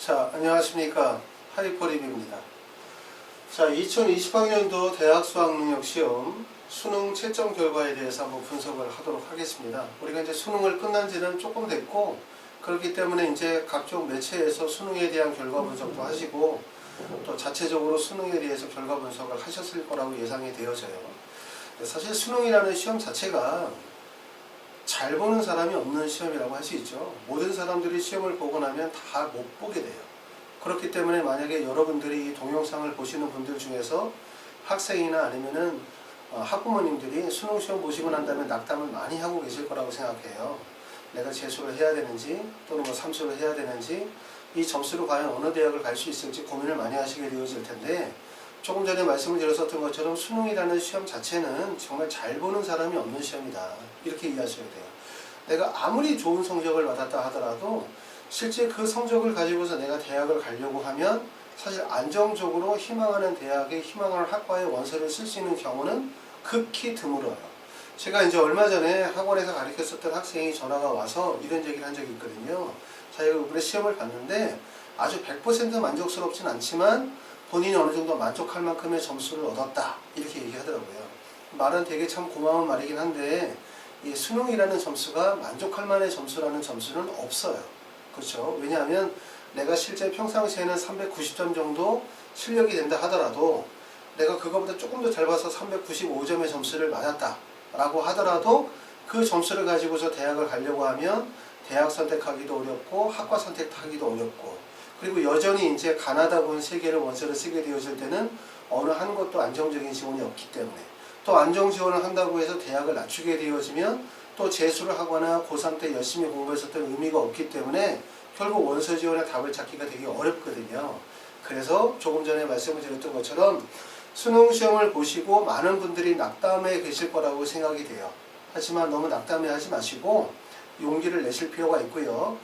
자, 안녕하십니까. 하이퍼립입니다. 자, 2020학년도 대학 수학능력시험 수능 채점 결과에 대해서 한번 분석을 하도록 하겠습니다. 우리가 이제 수능을 끝난 지는 조금 됐고, 그렇기 때문에 이제 각종 매체에서 수능에 대한 결과 분석도 하시고, 또 자체적으로 수능에 대해서 결과 분석을 하셨을 거라고 예상이 되어져요. 사실 수능이라는 시험 자체가 잘 보는 사람이 없는 시험이라고 할 수 있죠. 모든 사람들이 시험을 보고 나면 다 못 보게 돼요. 그렇기 때문에 만약에 여러분들이 이 동영상을 보시는 분들 중에서 학생이나 아니면은 학부모님들이 수능 시험 보시고 난 다음에 낙담을 많이 하고 계실 거라고 생각해요. 내가 재수를 해야 되는지 또는 뭐 삼수를 해야 되는지 이 점수로 과연 어느 대학을 갈 수 있을지 고민을 많이 하시게 되어질 텐데, 조금 전에 말씀을 드렸었던 것처럼 수능이라는 시험 자체는 정말 잘 보는 사람이 없는 시험이다, 이렇게 이해하셔야 돼요. 내가 아무리 좋은 성적을 받았다 하더라도 실제 그 성적을 가지고서 내가 대학을 가려고 하면 사실 안정적으로 희망하는 대학에 희망하는 학과에 원서를 쓸 수 있는 경우는 극히 드물어요. 제가 이제 얼마 전에 학원에서 가르쳤었던 학생이 전화가 와서 이런 얘기를 한 적이 있거든요. 자기가 이번에 시험을 봤는데 아주 100% 만족스럽진 않지만 본인이 어느 정도 만족할 만큼의 점수를 얻었다, 이렇게 얘기하더라고요. 말은 되게 참 고마운 말이긴 한데, 이 수능이라는 점수가 만족할 만한 점수라는 점수는 없어요. 그렇죠? 왜냐하면 내가 실제 평상시에는 390점 정도 실력이 된다 하더라도, 내가 그거보다 조금 더 잘 봐서 395점의 점수를 맞았다 라고 하더라도 그 점수를 가지고서 대학을 가려고 하면 대학 선택하기도 어렵고 학과 선택하기도 어렵고, 그리고 여전히 이제 가나다 본 세 개를 원서를 쓰게 되어질 때는 어느 한 곳도 안정적인 지원이 없기 때문에, 또 안정 지원을 한다고 해서 대학을 낮추게 되어지면 또 재수를 하거나 고3 때 열심히 공부했었던 의미가 없기 때문에 결국 원서 지원의 답을 찾기가 되게 어렵거든요. 그래서 조금 전에 말씀을 드렸던 것처럼 수능 시험을 보시고 많은 분들이 낙담해 계실 거라고 생각이 돼요. 하지만 너무 낙담해 하지 마시고 용기를 내실 필요가 있고요.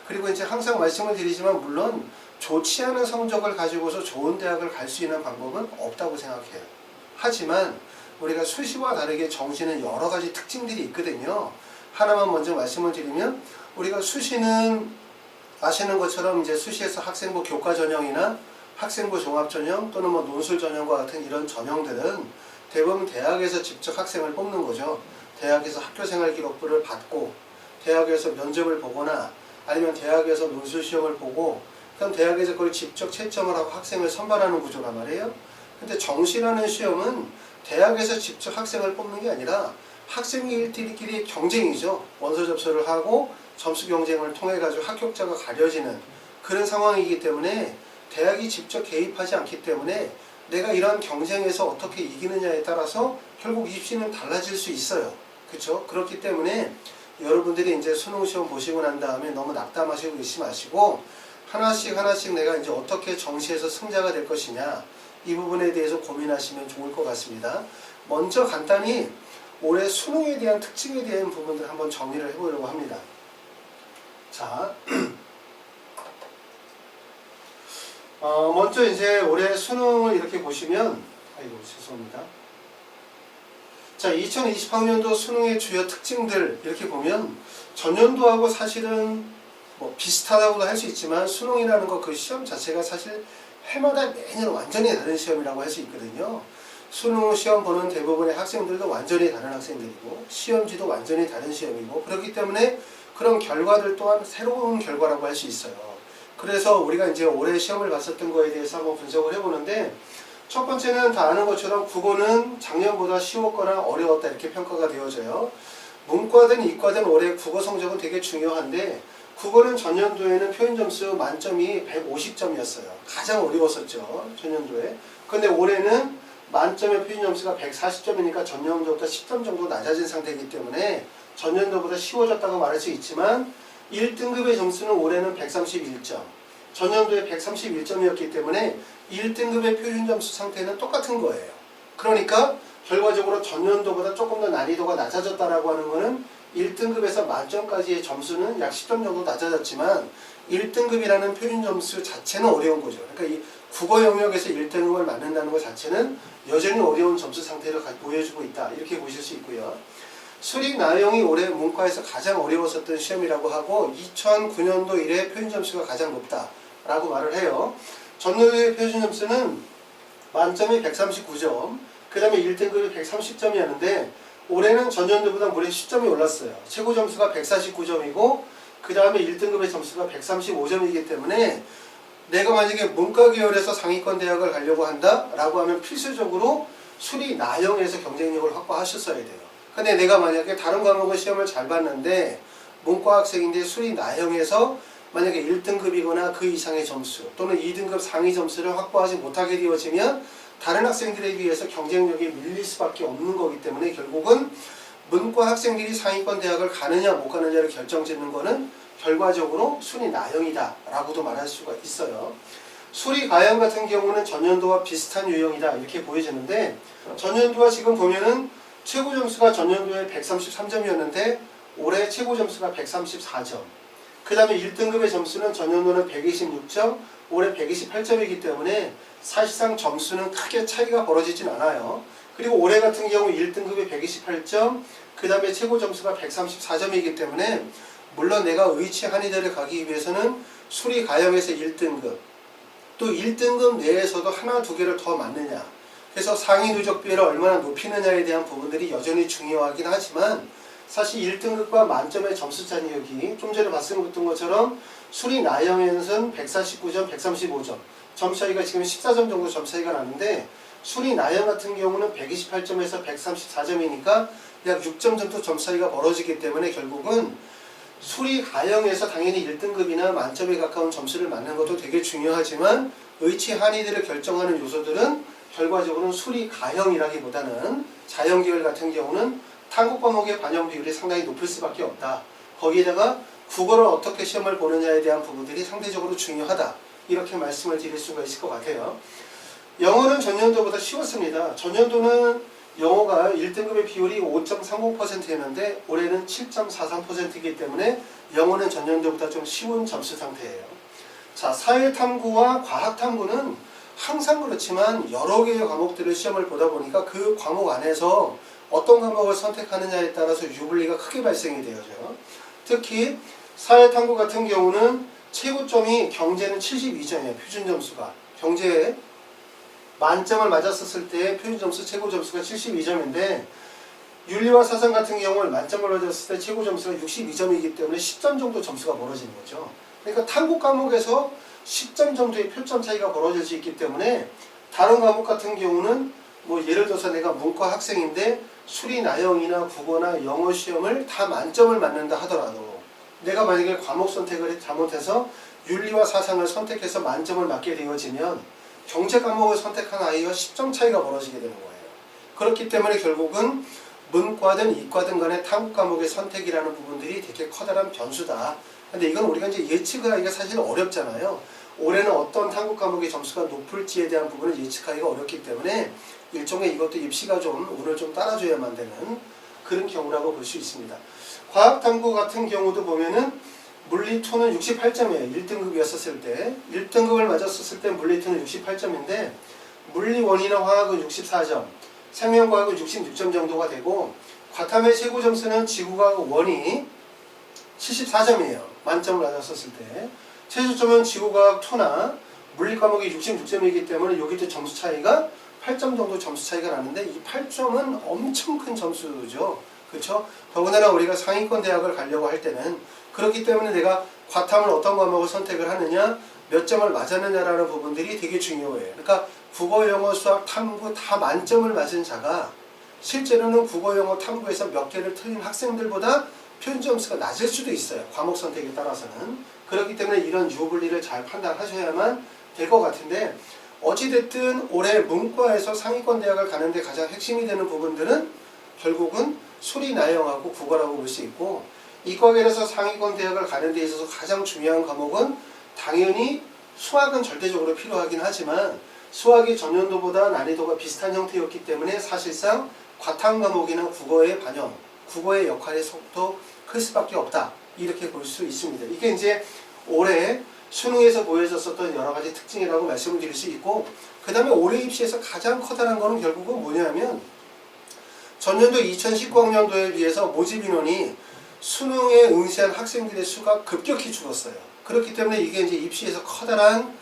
그리고 이제 항상 말씀을 드리지만, 물론 좋지 않은 성적을 가지고서 좋은 대학을 갈 수 있는 방법은 없다고 생각해요. 하지만 우리가 수시와 다르게 정시는 여러 가지 특징들이 있거든요. 하나만 먼저 말씀을 드리면, 우리가 수시는 아시는 것처럼 이제 수시에서 학생부 교과 전형이나 학생부 종합 전형 또는 뭐 논술 전형과 같은 이런 전형들은 대부분 대학에서 직접 학생을 뽑는 거죠. 대학에서 학교생활 기록부를 받고 대학에서 면접을 보거나 아니면 대학에서 논술 시험을 보고 그럼 대학에서 그걸 직접 채점을 하고 학생을 선발하는 구조란 말이에요. 근데 정시라는 시험은 대학에서 직접 학생을 뽑는 게 아니라 학생들끼리 경쟁이죠. 원서 접수를 하고 점수 경쟁을 통해 가지고 합격자가 가려지는 그런 상황이기 때문에 대학이 직접 개입하지 않기 때문에 내가 이런 경쟁에서 어떻게 이기느냐에 따라서 결국 입시는 달라질 수 있어요. 그렇죠? 그렇기 때문에 여러분들이 이제 수능 시험 보시고 난 다음에 너무 낙담하시고 계시지 마시고, 하나씩 내가 이제 어떻게 정시에서 승자가 될 것이냐, 이 부분에 대해서 고민하시면 좋을 것 같습니다. 먼저 간단히 올해 수능에 대한 특징에 대한 부분들 한번 정리를 해보려고 합니다. 자, 먼저 이제 올해 수능을 이렇게 보시면, 아이고 죄송합니다. 자, 2020학년도 수능의 주요 특징들 이렇게 보면 전년도하고 사실은 뭐 비슷하다고도 할 수 있지만, 수능이라는 거 그 시험 자체가 사실 해마다 매년 완전히 다른 시험이라고 할 수 있거든요. 수능 시험 보는 대부분의 학생들도 완전히 다른 학생들이고 시험지도 완전히 다른 시험이고, 그렇기 때문에 그런 결과들 또한 새로운 결과라고 할 수 있어요. 그래서 우리가 이제 올해 시험을 봤었던 거에 대해서 한번 분석을 해보는데, 첫 번째는 다 아는 것처럼 국어는 작년보다 쉬웠거나 어려웠다, 이렇게 평가가 되어져요. 문과든 이과든 올해 국어 성적은 되게 중요한데, 국어는 전년도에는 표현 점수 만점이 150점이었어요. 가장 어려웠었죠, 전년도에. 근데 올해는 만점의 표현 점수가 140점이니까 전년도보다 10점 정도 낮아진 상태이기 때문에 전년도보다 쉬워졌다고 말할 수 있지만, 1등급의 점수는 올해는 131점, 전년도에 131점이었기 때문에 1등급의 표준 점수 상태는 똑같은 거예요. 그러니까 결과적으로 전년도보다 조금 더 난이도가 낮아졌다라고 하는 거는 1등급에서 만점까지의 점수는 약 10점 정도 낮아졌지만 1등급이라는 표준 점수 자체는 어려운 거죠. 그러니까 이 국어 영역에서 1등급을 맞는다는 것 자체는 여전히 어려운 점수 상태를 보여주고 있다, 이렇게 보실 수 있고요. 수리 나영이 올해 문과에서 가장 어려웠었던 시험이라고 하고 2009년도 이래 표준 점수가 가장 높다, 라고 말을 해요. 전년도의 표준 점수는 만점이 139점, 그 다음에 1등급이 130점이었는데 올해는 전년도보다 무려 10점이 올랐어요. 최고 점수가 149점이고 그 다음에 1등급의 점수가 135점이기 때문에 내가 만약에 문과 계열에서 상위권 대학을 가려고 한다 라고 하면 필수적으로 수리 나형에서 경쟁력을 확보하셨어야 돼요. 근데 내가 만약에 다른 과목은 시험을 잘 봤는데 문과 학생인데 수리 나형에서 만약에 1등급이거나 그 이상의 점수 또는 2등급 상위 점수를 확보하지 못하게 되어지면 다른 학생들에 비해서 경쟁력이 밀릴 수밖에 없는 거기 때문에 결국은 문과 학생들이 상위권 대학을 가느냐 못 가느냐를 결정짓는 거는 결과적으로 순위 나형이다 라고도 말할 수가 있어요. 수리 가형 같은 경우는 전년도와 비슷한 유형이다 이렇게 보여지는데 전년도와 지금 보면은 최고 점수가 전년도에 133점이었는데 올해 최고 점수가 134점, 그 다음에 1등급의 점수는 전년도는 126점, 올해 128점이기 때문에 사실상 점수는 크게 차이가 벌어지진 않아요. 그리고 올해 같은 경우 1등급이 128점, 그 다음에 최고 점수가 134점이기 때문에 물론 내가 의치 한의대를 가기 위해서는 수리 가형에서 1등급, 또 1등급 내에서도 하나 두 개를 더 맞느냐, 그래서 상위 누적 비율을 얼마나 높이느냐에 대한 부분들이 여전히 중요하긴 하지만 사실 1등급과 만점의 점수 차이력이 좀 전에 말씀드렸던 것처럼 수리 나형에서는 149점, 135점 점 차이가 지금 14점 정도 점 차이가 나는데 수리 나형 같은 경우는 128점에서 134점이니까 약 6점 정도 점 차이가 벌어지기 때문에 결국은 수리 가형에서 당연히 1등급이나 만점에 가까운 점수를 맞는 것도 되게 중요하지만 의치 한의대를 결정하는 요소들은 결과적으로는 수리 가형이라기보다는 자연계열 같은 경우는 한국 과목의 반영 비율이 상당히 높을 수밖에 없다. 거기에다가 국어를 어떻게 시험을 보느냐에 대한 부분들이 상대적으로 중요하다. 이렇게 말씀을 드릴 수가 있을 것 같아요. 영어는 전년도보다 쉬웠습니다. 전년도는 영어가 1등급의 비율이 5.30%였는데 올해는 7.43%이기 때문에 영어는 전년도보다 좀 쉬운 점수 상태예요. 자, 사회탐구와 과학탐구는 항상 그렇지만 여러 개의 과목들을 시험을 보다 보니까 그 과목 안에서 어떤 과목을 선택하느냐에 따라서 유불리가 크게 발생이 되어져요. 특히 사회탐구 같은 경우는 최고점이 경제는 72점이에요. 표준점수가. 경제에 만점을 맞았었을 때 표준점수 최고점수가 72점인데 윤리와 사상 같은 경우는 만점을 맞았을 때 최고점수가 62점이기 때문에 10점 정도 점수가 벌어지는 거죠. 그러니까 탐구 과목에서 10점 정도의 표점 차이가 벌어질 수 있기 때문에 다른 과목 같은 경우는 뭐 예를 들어서 내가 문과 학생인데 수리 나형이나 국어나 영어 시험을 다 만점을 맞는다 하더라도 내가 만약에 과목 선택을 잘못해서 윤리와 사상을 선택해서 만점을 맞게 되어지면 경제 과목을 선택한 아이와 10점 차이가 벌어지게 되는 거예요. 그렇기 때문에 결국은 문과든 이과든 간의 탐구 과목의 선택이라는 부분들이 되게 커다란 변수다. 근데 이건 우리가 이제 예측하기가 사실 어렵잖아요. 올해는 어떤 탐구 과목의 점수가 높을지에 대한 부분을 예측하기가 어렵기 때문에 일종의 이것도 입시가 좀 운을 좀 따라줘야만 되는 그런 경우라고 볼 수 있습니다. 과학탐구 같은 경우도 보면은 물리2는 68점이에요. 1등급이었을 때 1등급을 맞았었을 때 물리2는 68점인데 물리1이나 화학은 64점, 생명과학은 66점 정도가 되고 과탐의 최고 점수는 지구과학 1이 74점이에요. 만점을 맞았었을 때 최저점은 지구과학 2나 물리 과목이 66점이기 때문에 여기도 점수 차이가 8점 정도 점수 차이가 나는데 이 8점은 엄청 큰 점수죠. 그렇죠? 더군다나 우리가 상위권 대학을 가려고 할 때는 그렇기 때문에 내가 과탐을 어떤 과목을 선택을 하느냐, 몇 점을 맞았느냐라는 부분들이 되게 중요해요. 그러니까 국어, 영어, 수학, 탐구 다 만점을 맞은 자가 실제로는 국어, 영어, 탐구에서 몇 개를 틀린 학생들보다 표준 점수가 낮을 수도 있어요. 과목 선택에 따라서는. 그렇기 때문에 이런 유불리를 잘 판단하셔야만 될 것 같은데 어찌됐든 올해 문과에서 상위권 대학을 가는데 가장 핵심이 되는 부분들은 결국은 수리 나형하고 국어라고 볼 수 있고 이과계에서 상위권 대학을 가는 데 있어서 가장 중요한 과목은 당연히 수학은 절대적으로 필요하긴 하지만 수학이 전년도보다 난이도가 비슷한 형태였기 때문에 사실상 과탐 과목이나 국어의 반영, 국어의 역할이 더 클 수밖에 없다. 이렇게 볼 수 있습니다. 이게 이제 올해 수능에서 보여졌었던 여러 가지 특징이라고 말씀을 드릴 수 있고 그 다음에 올해 입시에서 가장 커다란 거는 결국은 뭐냐면 전년도 2019학년도에 비해서 모집 인원이 수능에 응시한 학생들의 수가 급격히 줄었어요. 그렇기 때문에 이게 이제 입시에서 커다란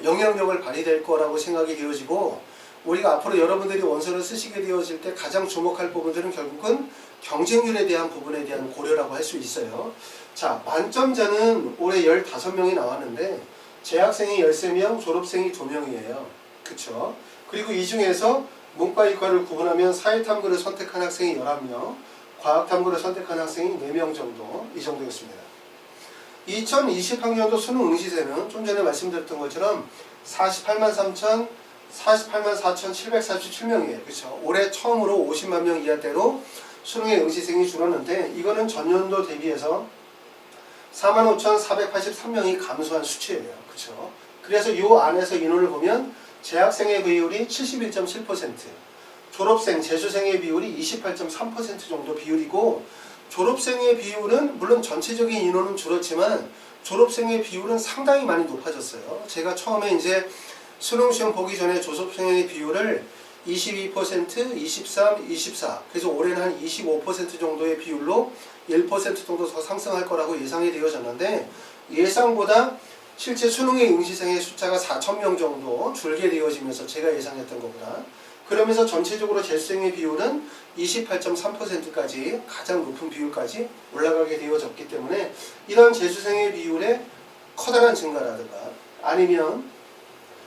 영향력을 발휘될 거라고 생각이 되어지고, 우리가 앞으로 여러분들이 원서를 쓰시게 되어질 때 가장 주목할 부분들은 결국은 경쟁률에 대한 부분에 대한 고려라고 할 수 있어요. 자, 만점자는 올해 15명이 나왔는데 재학생이 13명, 졸업생이 2명이에요. 그쵸? 그리고 이 중에서 문과, 이과를 구분하면 사회탐구를 선택한 학생이 11명, 과학탐구를 선택한 학생이 4명 정도, 이 정도였습니다. 2020학년도 수능 응시생은 좀 전에 말씀드렸던 것처럼 48만 4,747명이에요. 그렇죠? 올해 처음으로 50만 명 이하대로 수능의 응시생이 줄었는데, 이거는 전년도 대비해서 45,483명이 감소한 수치예요. 그렇죠? 그래서 이 안에서 인원을 보면 재학생의 비율이 71.7%, 졸업생, 재수생의 비율이 28.3% 정도 비율이고, 졸업생의 비율은 물론 전체적인 인원은 줄었지만 졸업생의 비율은 상당히 많이 높아졌어요. 제가 처음에 이제 수능 시험 보기 전에 졸업생의 비율을 22%, 23, 24, 그래서 올해는 한 25% 정도의 비율로 1% 정도 더 상승할 거라고 예상이 되어졌는데, 예상보다 실제 수능의 응시생의 숫자가 4,000명 정도 줄게 되어지면서 제가 예상했던 것보다, 그러면서 전체적으로 재수생의 비율은 28.3%까지 가장 높은 비율까지 올라가게 되어졌기 때문에, 이런 재수생의 비율의 커다란 증가라든가 아니면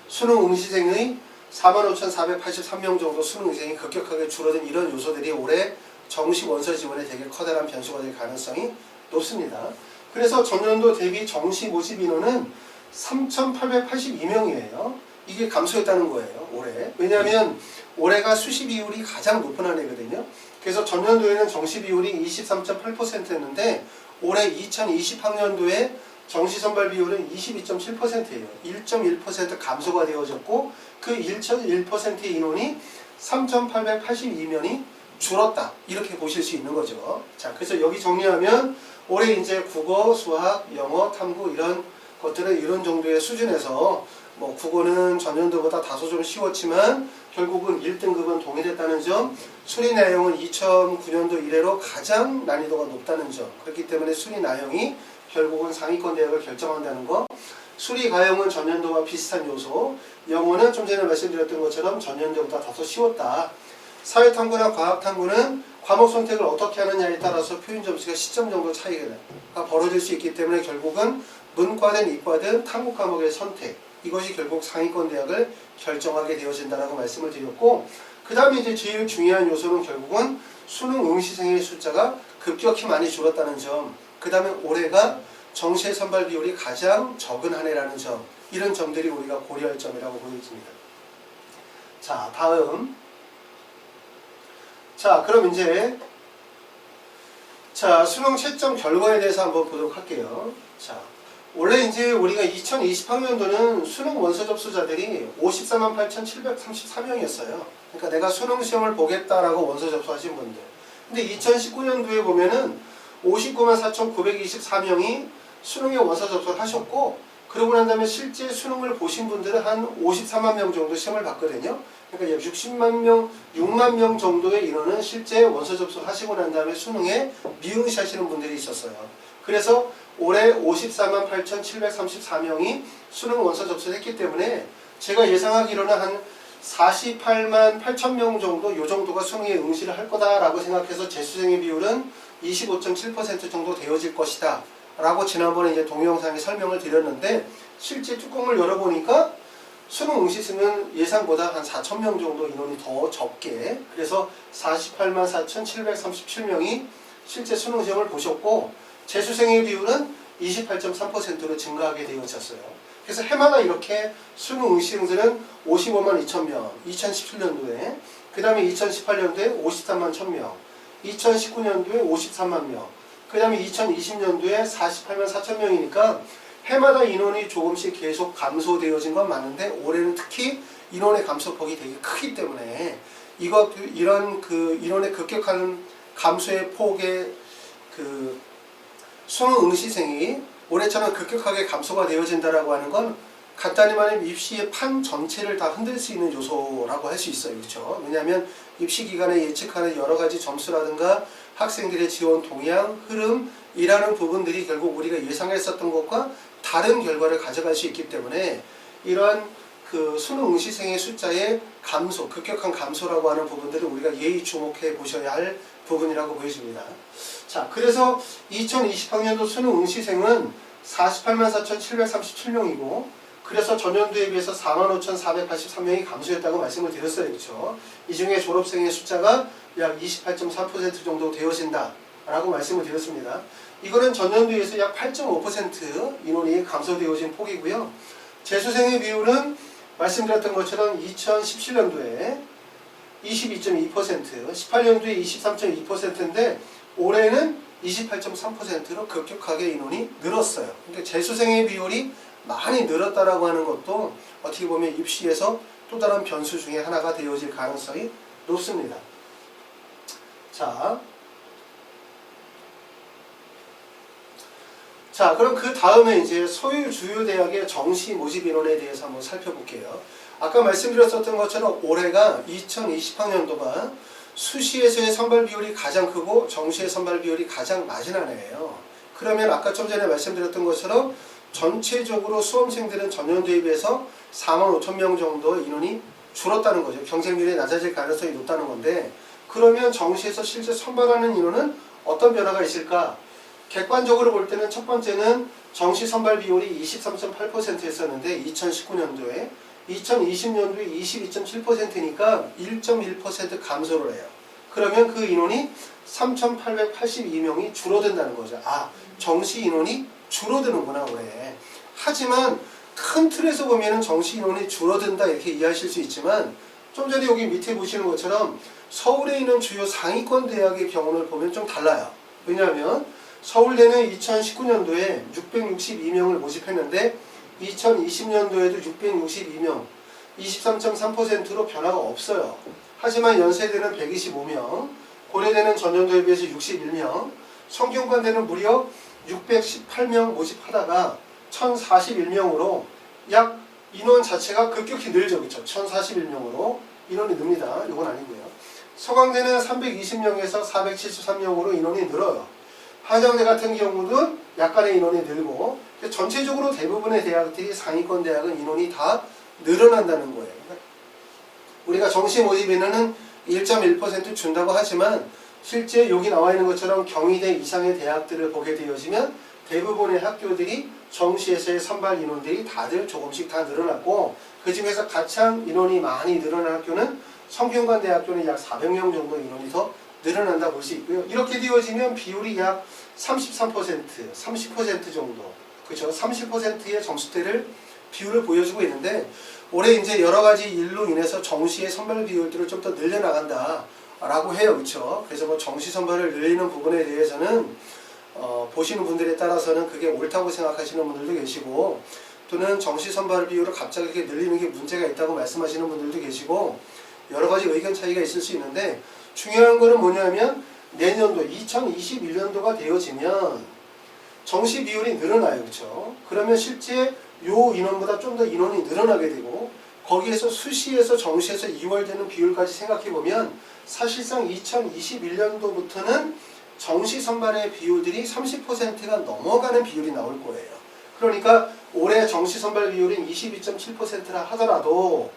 수능 응시생의 45,483명 정도 수능 응시생이 급격하게 줄어든 이런 요소들이 올해 정시 원서 지원에 되게 커다란 변수가 될 가능성이 높습니다. 그래서 전년도 대비 정시 모집 인원은 3,882명이에요. 이게 감소했다는 거예요, 올해. 왜냐하면 올해가 수시 비율이 가장 높은 한 해거든요. 그래서 전년도에는 정시 비율이 23.8%였는데 올해 2020학년도에 정시 선발 비율은 22.7%예요. 1.1% 감소가 되어졌고, 그 1.1%의 인원이 3,882명이 줄었다, 이렇게 보실 수 있는 거죠. 자, 그래서 여기 정리하면 올해 이제 국어, 수학, 영어, 탐구 이런 것들은 이런 정도의 수준에서, 뭐 국어는 전년도보다 다소 좀 쉬웠지만 결국은 1등급은 동일했다는 점, 수리 내용은 2009년도 이래로 가장 난이도가 높다는 점, 그렇기 때문에 수리 나형이 결국은 상위권 대학을 결정한다는 거, 수리 가형은 전년도와 비슷한 요소, 영어는 좀 전에 말씀드렸던 것처럼 전년도보다 다소 쉬웠다. 사회탐구나 과학탐구는 과목 선택을 어떻게 하느냐에 따라서 표준 점수가 시점 정도 차이가 벌어질 수 있기 때문에 결국은 문과든 이과든 탐구 과목의 선택, 이것이 결국 상위권 대학을 결정하게 되어진다라고 말씀을 드렸고, 그 다음에 이제 제일 중요한 요소는 결국은 수능 응시생의 숫자가 급격히 많이 줄었다는 점, 그 다음에 올해가 정시의 선발 비율이 가장 적은 한 해라는 점, 이런 점들이 우리가 고려할 점이라고 보여집니다. 자, 다음. 자, 그럼 이제 수능 채점 결과에 대해서 한번 보도록 할게요. 자, 원래 이제 우리가 2020학년도는 수능 원서 접수자들이 54만 8,734명이었어요. 그러니까 내가 수능 시험을 보겠다라고 원서 접수하신 분들. 근데 2019년도에 보면은 59만 4,924명이 수능에 원서 접수를 하셨고, 그러고 난 다음에 실제 수능을 보신 분들은 한 54만 명 정도 시험을 봤거든요. 그러니까 약 60만 명, 6만 명 정도의 인원은 실제 원서 접수를 하시고 난 다음에 수능에 미응시 하시는 분들이 있었어요. 그래서 올해 54만 8,734명이 수능 원서 접수를 했기 때문에 제가 예상하기로는 한 48만 8천 명 정도, 요 정도가 수능에 응시를 할 거다라고 생각해서 재수생의 비율은 25.7% 정도 되어질 것이다 라고 지난번에 이제 동영상에 설명을 드렸는데, 실제 뚜껑을 열어보니까 수능 응시생은 예상보다 한 4천 명 정도 인원이 더 적게, 그래서 48만 4,737명이 실제 수능 시험을 보셨고, 재수생의 비율은 28.3%로 증가하게 되어졌어요. 그래서 해마다 이렇게 수능 응시생들은 55만 2천 명, 2017년도에, 그 다음에 2018년도에 53만 1천 명, 2019년도에 53만 명, 그 다음에 2020년도에 48만 4천 명이니까 해마다 인원이 조금씩 계속 감소되어진 건 맞는데, 올해는 특히 인원의 감소폭이 되게 크기 때문에 이런 인원의 급격한 감소의 폭의 수능 응시생이 올해처럼 급격하게 감소가 되어진다라고 하는 건 간단히 말하면 입시의 판 전체를 다 흔들 수 있는 요소라고 할 수 있어요. 그렇죠? 왜냐하면 입시 기간에 예측하는 여러 가지 점수라든가 학생들의 지원 동향, 흐름, 이라는 부분들이 결국 우리가 예상했었던 것과 다른 결과를 가져갈 수 있기 때문에 이러한 그 수능 응시생의 숫자의 감소, 급격한 감소라고 하는 부분들을 우리가 예의 주목해 보셔야 할 부분이라고 보여집니다. 자, 그래서 2020학년도 수능 응시생은 484,737명이고 그래서 전년도에 비해서 45,483명이 감소했다고 말씀을 드렸어요. 그렇죠? 이 중에 졸업생의 숫자가 약 28.4% 정도 되어진다 라고 말씀을 드렸습니다. 이거는 전년도에서 약 8.5% 인원이 감소되어진 폭이고요. 재수생의 비율은 말씀드렸던 것처럼 2017년도에 22.2%, 18년도에 23.2%인데 올해는 28.3%로 급격하게 인원이 늘었어요. 그러니까 재수생의 비율이 많이 늘었다라고 하는 것도 어떻게 보면 입시에서 또 다른 변수 중에 하나가 되어질 가능성이 높습니다. 자, 그럼 그 다음에 이제 서울 주요 대학의 정시 모집 인원에 대해서 한번 살펴볼게요. 아까 말씀드렸었던 것처럼 올해가 2020학년도가 수시에서의 선발 비율이 가장 크고 정시의 선발 비율이 가장 낮은 해예요. 그러면 아까 좀 전에 말씀드렸던 것처럼 전체적으로 수험생들은 전년도에 비해서 45,000명 정도 인원이 줄었다는 거죠. 경쟁률이 낮아질 가능성이 높다는 건데 그러면 정시에서 실제 선발하는 인원은 어떤 변화가 있을까? 객관적으로 볼 때는 첫 번째는 정시 선발 비율이 23.8%였었는데 2019년도에 2020년도에 22.7%니까 1.1% 감소를 해요. 그러면 그 인원이 3,882명이 줄어든다는 거죠. 아, 정시 인원이 줄어드는구나 올해. 하지만 큰 틀에서 보면은 정시 인원이 줄어든다 이렇게 이해하실 수 있지만 좀 전에 여기 밑에 보시는 것처럼 서울에 있는 주요 상위권 대학의 경우를 보면 좀 달라요. 왜냐하면 서울대는 2019년도에 662명을 모집했는데 2020년도에도 662명, 23.3%로 변화가 없어요. 하지만 연세대는 125명, 고려대는 전년도에 비해서 61명, 성균관대는 무려 618명 모집하다가 1041명으로 약 인원 자체가 급격히 늘죠. 그렇죠? 1041명으로 인원이 늡니다. 이건 아니고요. 서강대는 320명에서 473명으로 인원이 늘어요. 한양대 같은 경우도 약간의 인원이 늘고 전체적으로 대부분의 대학들이 상위권 대학은 인원이 다 늘어난다는 거예요. 우리가 정시 모집 인원은 1.1% 준다고 하지만 실제 여기 나와 있는 것처럼 경희대 이상의 대학들을 보게 되어지면 대부분의 학교들이 정시에서의 선발 인원들이 다들 조금씩 다 늘어났고 그 중에서 가장 인원이 많이 늘어난 학교는 성균관대학교는 약 400명 정도 인원이 더 늘어난다 볼 수 있고요. 이렇게 되어지면 비율이 약 33%, 30% 정도, 그렇죠? 30%의 점수대를 비율을 보여주고 있는데 올해 이제 여러 가지 일로 인해서 정시의 선발 비율들을 좀 더 늘려나간다라고 해요, 그렇죠? 그래서 뭐 정시 선발을 늘리는 부분에 대해서는 보시는 분들에 따라서는 그게 옳다고 생각하시는 분들도 계시고 또는 정시 선발 비율을 갑자기 이렇게 늘리는 게 문제가 있다고 말씀하시는 분들도 계시고 여러 가지 의견 차이가 있을 수 있는데 중요한 거는 뭐냐면 내년도 2021년도가 되어지면 정시 비율이 늘어나요. 그렇죠? 그러면 실제 요 인원보다 좀 더 인원이 늘어나게 되고 거기에서 수시에서 정시에서 이월되는 비율까지 생각해보면 사실상 2021년도부터는 정시 선발의 비율들이 30%가 넘어가는 비율이 나올 거예요. 그러니까 올해 정시 선발 비율은 22.7%라 하더라도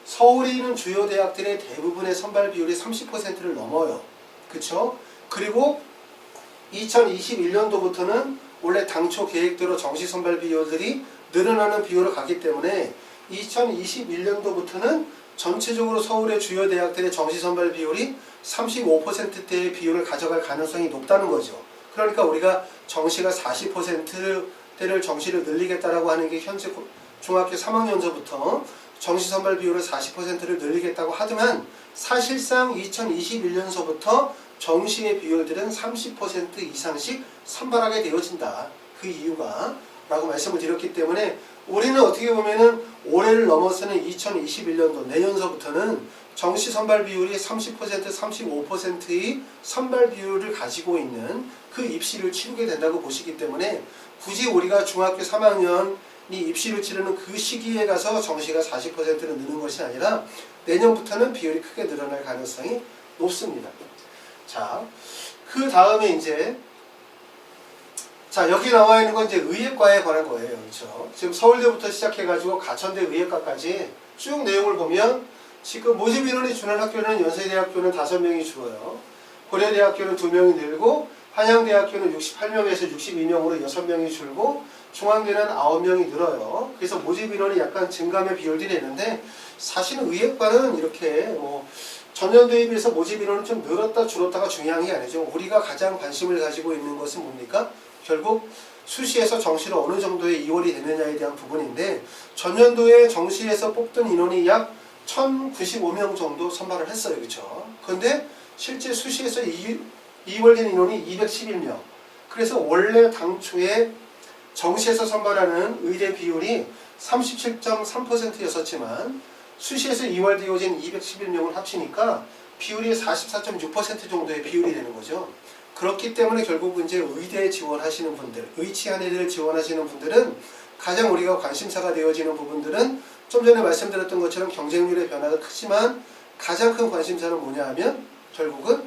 서울에 있는 주요 대학들의 대부분의 선발 비율이 30%를 넘어요. 그쵸? 그리고 2021년도부터는 원래 당초 계획대로 정시 선발 비율들이 늘어나는 비율을 가기 때문에 2021년도부터는 전체적으로 서울의 주요 대학들의 정시 선발 비율이 35%대의 비율을 가져갈 가능성이 높다는 거죠. 그러니까 우리가 정시가 40%대를 정시를 늘리겠다라고 하는 게 현재 중학교 3학년서부터 정시 선발 비율을 40%를 늘리겠다고 하지만 사실상 2021년서부터 정시의 비율들은 30% 이상씩 선발하게 되어진다. 그 이유가 라고 말씀을 드렸기 때문에 우리는 어떻게 보면은 올해를 넘어서는 2021년도 내년서부터는 정시 선발 비율이 30%, 35%의 선발 비율을 가지고 있는 그 입시를 치르게 된다고 보시기 때문에 굳이 우리가 중학교 3학년이 입시를 치르는 그 시기에 가서 정시가 40%는 느는 것이 아니라 내년부터는 비율이 크게 늘어날 가능성이 높습니다. 자, 그 다음에 이제 자, 여기 나와 있는 건 이제 의예과에 관한 거예요. 그렇죠? 지금 서울대부터 시작해가지고 가천대 의예과까지 쭉 내용을 보면 지금 모집 인원이 주는 학교는 연세대학교는 5명이 줄어요. 고려대학교는 2명이 늘고 한양대학교는 68명에서 62명으로 6명이 줄고 중앙대는 9명이 늘어요. 그래서 모집 인원이 약간 증감의 비율들이 있는데 사실은 의예과는 이렇게 전년도에 비해서 모집 인원은 좀 늘었다 줄었다가 중요한 게 아니죠. 우리가 가장 관심을 가지고 있는 것은 뭡니까? 결국 수시에서 정시로 어느 정도의 이월이 되느냐에 대한 부분인데 전년도에 정시에서 뽑던 인원이 약 1095명 정도 선발을 했어요. 그렇죠? 그런데 실제 수시에서 이월된 인원이 211명. 그래서 원래 당초에 정시에서 선발하는 의대 비율이 37.3%였었지만 수시에서 이월되어진 211명을 합치니까 비율이 44.6% 정도의 비율이 되는 거죠. 그렇기 때문에 결국 이제 의대에 지원하시는 분들, 의치한 애들을 지원하시는 분들은 가장 우리가 관심사가 되어지는 부분들은 좀 전에 말씀드렸던 것처럼 경쟁률의 변화가 크지만 가장 큰 관심사는 뭐냐 하면 결국은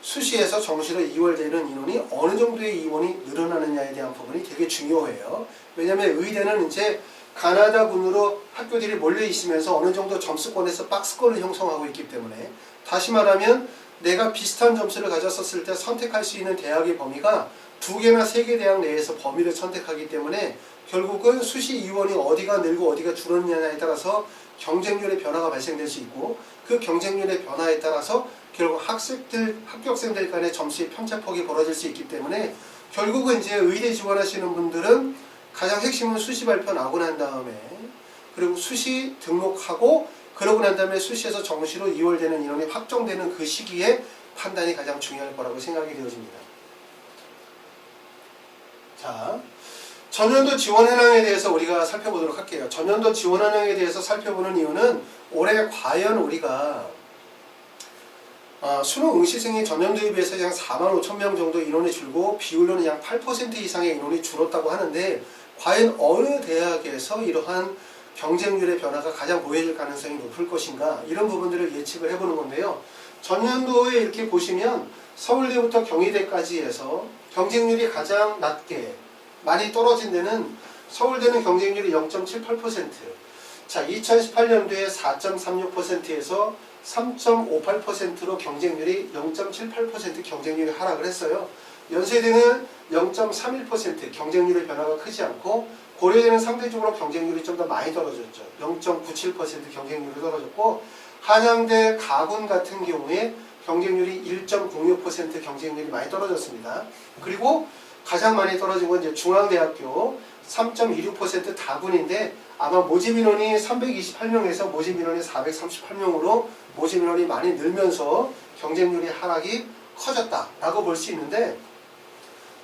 수시에서 정시로 이월되는 인원이 어느 정도의 인원이 늘어나느냐에 대한 부분이 되게 중요해요. 왜냐하면 의대는 이제 가나다군으로 학교들이 몰려 있으면서 어느 정도 점수권에서 박스권을 형성하고 있기 때문에 다시 말하면 내가 비슷한 점수를 가졌었을 때 선택할 수 있는 대학의 범위가 2개나 3개 대학 내에서 범위를 선택하기 때문에 결국은 수시 이원이 어디가 늘고 어디가 줄었느냐에 따라서 경쟁률의 변화가 발생될 수 있고 그 경쟁률의 변화에 따라서 결국 합격생들 간의 점수의 편차폭이 벌어질 수 있기 때문에 결국은 이제 의대 지원하시는 분들은 가장 핵심은 수시 발표 나고 난 다음에 그리고 수시 등록하고 그러고 난 다음에 수시에서 정시로 이월되는 인원이 확정되는 그 시기에 판단이 가장 중요할 거라고 생각이 되어집니다. 자, 전년도 지원 현황에 대해서 우리가 살펴보도록 할게요. 전년도 지원 현황에 대해서 살펴보는 이유는 올해 과연 우리가 수능 응시생이 전년도에 비해서 약 4만 5천 명 정도 인원이 줄고 비율로는 약 8% 이상의 인원이 줄었다고 하는데 과연 어느 대학에서 이러한 경쟁률의 변화가 가장 보여질 가능성이 높을 것인가 이런 부분들을 예측을 해보는 건데요. 전년도에 이렇게 보시면 서울대부터 경희대까지 해서 경쟁률이 가장 낮게 많이 떨어진 데는 서울대는 경쟁률이 0.78%, 자 2018년도에 4.36%에서 3.58%로 경쟁률이 0.78% 경쟁률이 하락을 했어요. 연세대는 0.31% 경쟁률의 변화가 크지 않고 고려대는 상대적으로 경쟁률이 좀 더 많이 떨어졌죠. 0.97% 경쟁률이 떨어졌고 한양대 가군 같은 경우에 경쟁률이 1.06% 경쟁률이 많이 떨어졌습니다. 그리고 가장 많이 떨어진 건 이제 중앙대학교 3.26% 다군인데 아마 모집 인원이 328명에서 모집 인원이 438명으로 모집 인원이 많이 늘면서 경쟁률의 하락이 커졌다라고 볼 수 있는데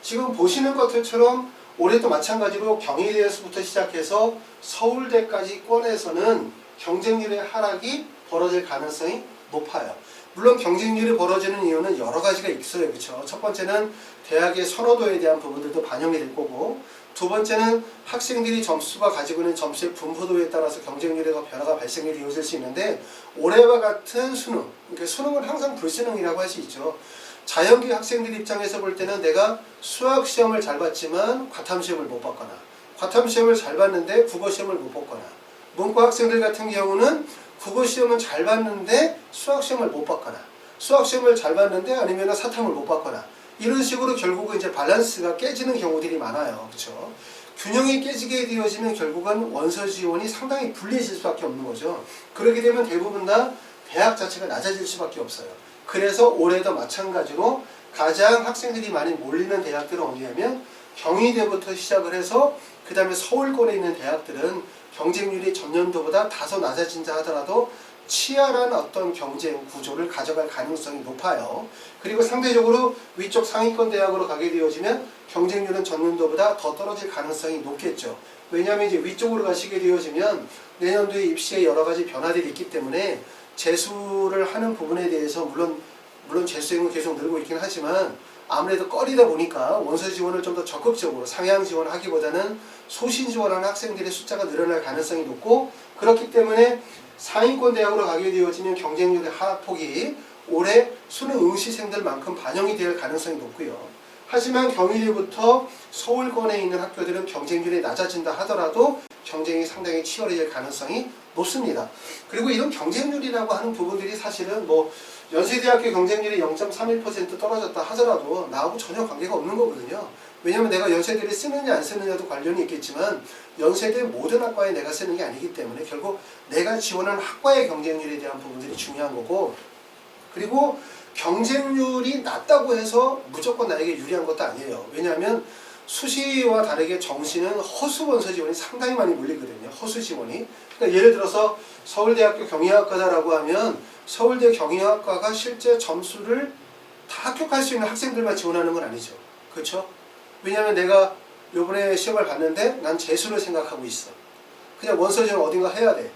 지금 보시는 것들처럼 올해도 마찬가지로 경희대에서부터 시작해서 서울대까지 권에서는 경쟁률의 하락이 벌어질 가능성이 높아요. 물론 경쟁률이 벌어지는 이유는 여러 가지가 있어요. 그렇죠? 첫 번째는 대학의 선호도에 대한 부분들도 반영이 될 거고 두 번째는 학생들이 점수가 가지고 있는 점수의 분포도에 따라서 경쟁률의 변화가 발생이 되어질 수 있는데 올해와 같은 수능, 그러니까 수능은 항상 불수능이라고 할 수 있죠. 자연계 학생들 입장에서 볼 때는 내가 수학 시험을 잘 봤지만 과탐 시험을 못 봤거나 과탐 시험을 잘 봤는데 국어 시험을 못 봤거나 문과 학생들 같은 경우는 국어 시험은 잘 봤는데 수학 시험을 못 봤거나 수학 시험을 잘 봤는데 아니면 사탐을 못 봤거나 이런 식으로 결국은 이제 밸런스가 깨지는 경우들이 많아요. 그렇죠? 균형이 깨지게 되어지면 결국은 원서 지원이 상당히 불리해질 수밖에 없는 거죠. 그렇게 되면 대부분 다 대학 자체가 낮아질 수밖에 없어요. 그래서 올해도 마찬가지로 가장 학생들이 많이 몰리는 대학들은 어디냐면 경희대부터 시작을 해서 그 다음에 서울권에 있는 대학들은 경쟁률이 전년도보다 다소 낮아진다 하더라도 치열한 어떤 경쟁 구조를 가져갈 가능성이 높아요. 그리고 상대적으로 위쪽 상위권 대학으로 가게 되어지면 경쟁률은 전년도보다 더 떨어질 가능성이 높겠죠. 왜냐하면 이제 위쪽으로 가시게 되어지면 내년도에 입시에 여러 가지 변화들이 있기 때문에 재수를 하는 부분에 대해서 물론 재수행은 계속 늘고 있긴 하지만 아무래도 꺼리다 보니까 원서 지원을 좀 더 적극적으로 상향 지원하기보다는 소신 지원하는 학생들의 숫자가 늘어날 가능성이 높고 그렇기 때문에 상위권 대학으로 가게 되어지면 경쟁률의 하락폭이 올해 수능 응시생들만큼 반영이 될 가능성이 높고요. 하지만 경희대부터 서울권에 있는 학교들은 경쟁률이 낮아진다 하더라도 경쟁이 상당히 치열해질 가능성이 높습니다. 그리고 이런 경쟁률이라고 하는 부분들이 사실은 뭐 연세대학교 경쟁률이 0.31% 떨어졌다 하더라도 나하고 전혀 관계가 없는 거거든요. 왜냐하면 내가 연세대를 쓰느냐 안 쓰느냐도 관련이 있겠지만 연세대 모든 학과에 내가 쓰는 게 아니기 때문에 결국 내가 지원하는 학과의 경쟁률에 대한 부분들이 중요한 거고, 그리고 경쟁률이 낮다고 해서 무조건 나에게 유리한 것도 아니에요. 왜냐하면 수시와 다르게 정시는 허수 원서 지원이 상당히 많이 몰리거든요. 허수 지원이. 그러니까 예를 들어서 서울대학교 경영학과다라고 하면 서울대 경영학과가 실제 점수를 다 합격할 수 있는 학생들만 지원하는 건 아니죠. 그렇죠? 왜냐하면 내가 요번에 시험을 봤는데 난 재수를 생각하고 있어. 그냥 원서 지원 어딘가 해야 돼.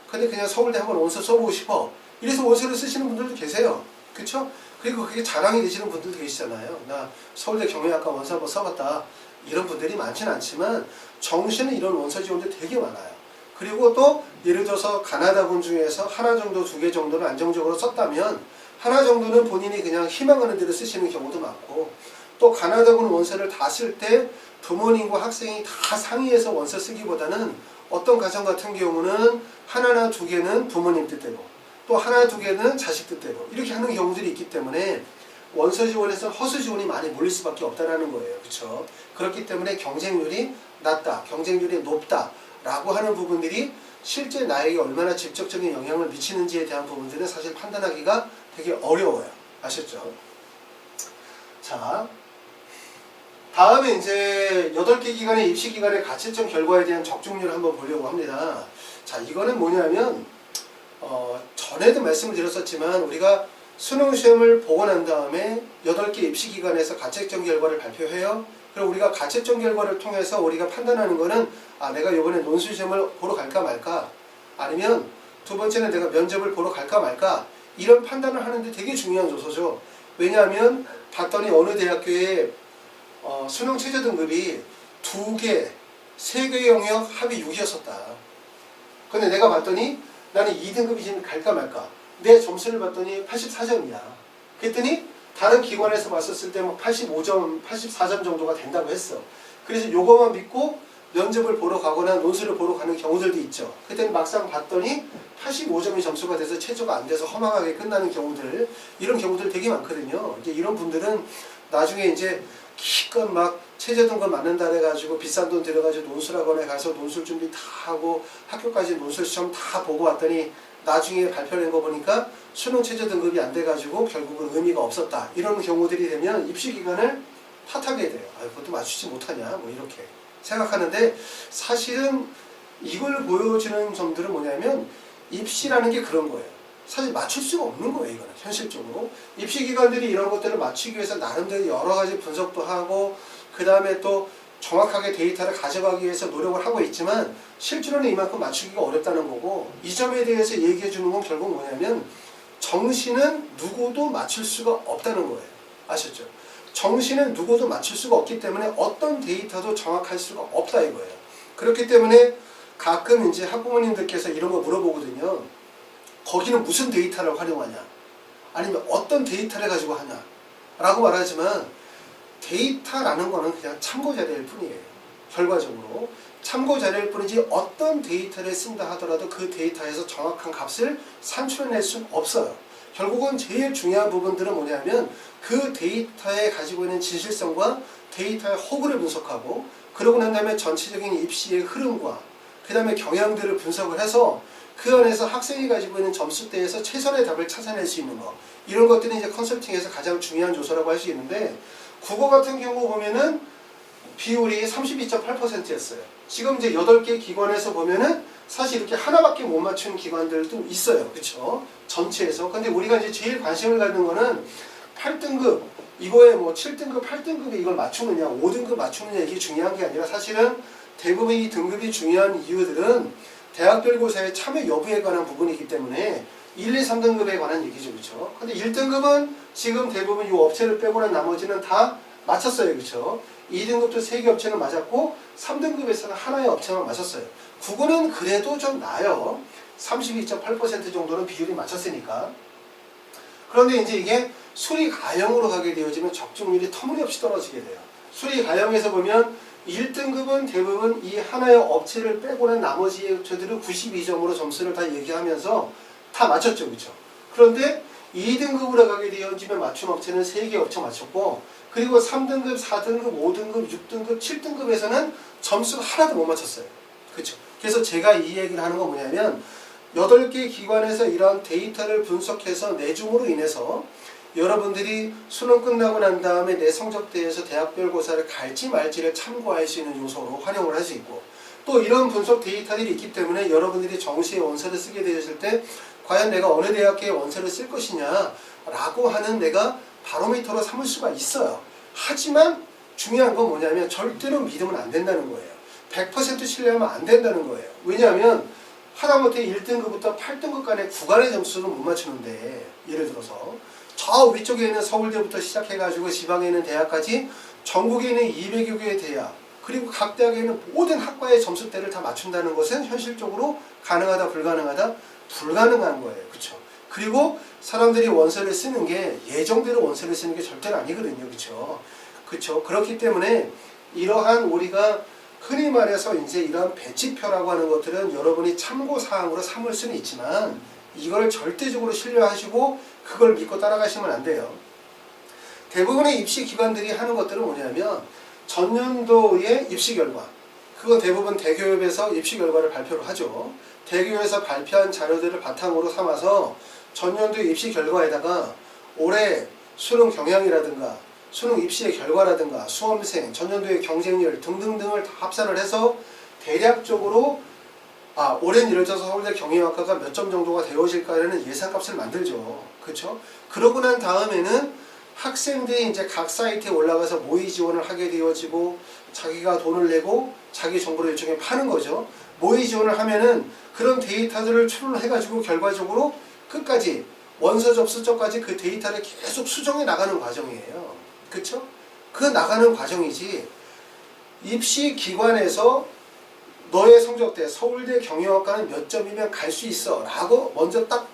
근데 그냥 서울대 한번 원서 써보고 싶어. 이래서 원서를 쓰시는 분들도 계세요. 그쵸? 그리고 그게 자랑이 되시는 분들도 계시잖아요. 나 서울대 경영학과 원서 한번 써봤다. 이런 분들이 많지는 않지만 정시는 이런 원서 지원도 되게 많아요. 그리고 또 예를 들어서 가나다군 중에서 하나 정도, 두 개 정도는 안정적으로 썼다면 하나 정도는 본인이 그냥 희망하는 대로 쓰시는 경우도 많고, 또 가나다군 원서를 다 쓸 때 부모님과 학생이 다 상의해서 원서 쓰기보다는 어떤 가정 같은 경우는 하나나 두 개는 부모님 뜻대로, 또 하나 두 개는 자식 뜻대로 이렇게 하는 경우들이 있기 때문에 원서 지원에서 허수 지원이 많이 몰릴 수밖에 없다는 거예요. 그렇죠? 그렇기 때문에 경쟁률이 낮다, 경쟁률이 높다 라고 하는 부분들이 실제 나에게 얼마나 직접적인 영향을 미치는지에 대한 부분들은 사실 판단하기가 되게 어려워요. 아셨죠? 자, 다음에 이제 8개 기관의 입시 기관의 가채점 결과에 대한 적중률을 한번 보려고 합니다. 자, 이거는 뭐냐면 전에도 말씀을 드렸었지만 우리가 수능 시험을 보고 난 다음에 8개 입시 기관에서 가채점 결과를 발표해요. 그리고 우리가 가채점 결과를 통해서 우리가 판단하는 거는 내가 이번에 논술 시험을 보러 갈까 말까, 아니면 두 번째는 내가 면접을 보러 갈까 말까, 이런 판단을 하는데 되게 중요한 요소죠. 왜냐하면 봤더니 어느 대학교에 수능 최저 등급이 2개, 3개 영역 합이 6이었었다. 근데 내가 봤더니 나는 2등급이 지금 갈까 말까. 내 점수를 봤더니 84점이야. 그랬더니 다른 기관에서 봤었을 때 뭐 85점, 84점 정도가 된다고 했어. 그래서 요거만 믿고 면접을 보러 가거나 논술을 보러 가는 경우들도 있죠. 그랬더니 막상 봤더니 85점이 점수가 돼서 최저가 안 돼서 허망하게 끝나는 경우들, 이런 경우들 되게 많거든요. 이제 이런 분들은 나중에 이제 기껏 막 최저 등급 맞는다 해가지고 비싼 돈 들여가지고 논술학원에 가서 논술 준비 다 하고 학교까지 논술 시험 다 보고 왔더니 나중에 발표낸 거 보니까 수능 최저 등급이 안 돼가지고 결국은 의미가 없었다. 이런 경우들이 되면 입시기관을 탓하게 돼요. 그것도 맞추지 못하냐 뭐 이렇게 생각하는데, 사실은 이걸 보여주는 점들은 뭐냐면 입시라는 게 그런 거예요. 사실 맞출 수가 없는 거예요. 이거는 현실적으로 입시기관들이 이런 것들을 맞추기 위해서 나름대로 여러 가지 분석도 하고 그 다음에 또 정확하게 데이터를 가져가기 위해서 노력을 하고 있지만 실제로는 이만큼 맞추기가 어렵다는 거고, 이 점에 대해서 얘기해 주는 건 결국 뭐냐면 정시는 누구도 맞출 수가 없다는 거예요. 아셨죠? 정시는 누구도 맞출 수가 없기 때문에 어떤 데이터도 정확할 수가 없다 이거예요. 그렇기 때문에 가끔 이제 학부모님들께서 이런 거 물어보거든요. 거기는 무슨 데이터를 활용하냐, 아니면 어떤 데이터를 가지고 하냐 라고 말하지만 데이터라는 거는 그냥 참고자료일 뿐이에요. 결과적으로 참고자료일 뿐이지 어떤 데이터를 쓴다 하더라도 그 데이터에서 정확한 값을 산출해낼 수는 없어요. 결국은 제일 중요한 부분들은 뭐냐면 그 데이터에 가지고 있는 진실성과 데이터의 허구를 분석하고, 그러고 난 다음에 전체적인 입시의 흐름과 그 다음에 경향들을 분석을 해서 그 안에서 학생이 가지고 있는 점수대에서 최선의 답을 찾아낼 수 있는 거, 이런 것들이 이제 컨설팅에서 가장 중요한 요소라고 할 수 있는데, 국어 같은 경우 보면은 비율이 32.8%였어요. 지금 이제 8개 기관에서 보면은 사실 이렇게 하나밖에 못 맞추는 기관들도 있어요. 그쵸? 전체에서. 근데 우리가 이제 제일 관심을 갖는 거는 8등급, 이거에 뭐 7등급, 8등급에 이걸 맞추느냐, 5등급 맞추느냐, 이게 중요한 게 아니라 사실은 대부분 이 등급이 중요한 이유들은 대학별고사의 참여 여부에 관한 부분이기 때문에 1, 2, 3등급에 관한 얘기죠. 그렇죠? 근데 1등급은 지금 대부분 이 업체를 빼고는 나머지는 다 맞췄어요. 그렇죠? 2등급도 3개 업체는 맞았고 3등급에서는 하나의 업체만 맞췄어요. 국어는 그래도 좀 나아요. 32.8% 정도는 비율이 맞췄으니까. 그런데 이제 이게 수리 가형으로 가게 되어지면 적중률이 터무니없이 떨어지게 돼요. 수리 가형에서 보면 1등급은 대부분 이 하나의 업체를 빼고는 나머지 업체들은 92점으로 점수를 다 얘기하면서 다 맞췄죠. 그렇죠? 그런데 2등급으로 가게 되어지면 맞춘 업체는 3개 업체 맞췄고, 그리고 3등급, 4등급, 5등급, 6등급, 7등급에서는 점수가 하나도 못 맞췄어요. 그렇죠? 그래서 제가 이 얘기를 하는 건 뭐냐면 8개 기관에서 이런 데이터를 분석해서 내줌으로 인해서 여러분들이 수능 끝나고 난 다음에 내 성적대에서 대학별고사를 갈지 말지를 참고할 수 있는 요소로 활용을 할 수 있고, 또 이런 분석 데이터들이 있기 때문에 여러분들이 정시에 원서를 쓰게 되었을 때 과연 내가 어느 대학교에 원서를 쓸 것이냐 라고 하는 내가 바로미터로 삼을 수가 있어요. 하지만 중요한 건 뭐냐면 절대로 믿으면 안 된다는 거예요. 100% 신뢰하면 안 된다는 거예요. 왜냐하면 하다못해 1등급부터 8등급 간의 구간의 점수는 못 맞추는데, 예를 들어서 저 위쪽에 있는 서울대부터 시작해가지고 지방에 있는 대학까지 전국에 있는 200여 개의 대학, 그리고 각 대학에 있는 모든 학과의 점수대를 다 맞춘다는 것은 현실적으로 가능하다, 불가능하다? 불가능한 거예요. 그렇죠? 그리고 사람들이 원서를 쓰는 게 예정대로 원서를 쓰는 게 절대로 아니거든요. 그렇죠? 그렇죠? 그렇기 때문에 이러한 우리가 흔히 말해서 이제 이런 배치표라고 하는 것들은 여러분이 참고사항으로 삼을 수는 있지만 이걸 절대적으로 신뢰하시고 그걸 믿고 따라가시면 안 돼요. 대부분의 입시기관들이 하는 것들은 뭐냐면 전년도의 입시 결과, 그건 대부분 대교협에서 입시 결과를 발표를 하죠. 대교에서 발표한 자료들을 바탕으로 삼아서 전년도의 입시 결과에다가 올해 수능 경향이라든가 수능 입시의 결과라든가 수험생, 전년도의 경쟁률 등등등을 다 합산을 해서 대략적으로 올해는 예를 들어서 서울대 경영학과가 몇 점 정도가 되어질까라는 예상값을 만들죠. 그렇죠? 그러고 난 다음에는 학생들이 이제 각 사이트에 올라가서 모의 지원을 하게 되어지고 자기가 돈을 내고 자기 정보를 일종의 파는 거죠. 모의 지원을 하면은 그런 데이터들을 추론을 해가지고 결과적으로 끝까지 원서 접수처까지 그 데이터를 계속 수정해 나가는 과정이에요. 그쵸? 그 나가는 과정이지 입시 기관에서 너의 성적대 서울대 경영학과는 몇 점이면 갈 수 있어 라고 먼저 딱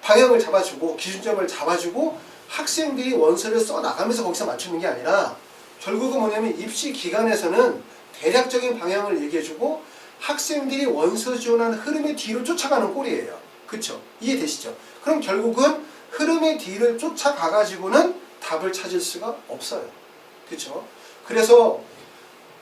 방향을 잡아주고 기준점을 잡아주고 학생들이 원서를 써 나가면서 거기서 맞추는 게 아니라 결국은 뭐냐면 입시 기관에서는 대략적인 방향을 얘기해주고 학생들이 원서 지원하는 흐름의 뒤를 쫓아가는 꼴이에요. 그쵸? 이해되시죠? 그럼 결국은 흐름의 뒤를 쫓아가가지고는 답을 찾을 수가 없어요. 그쵸? 그래서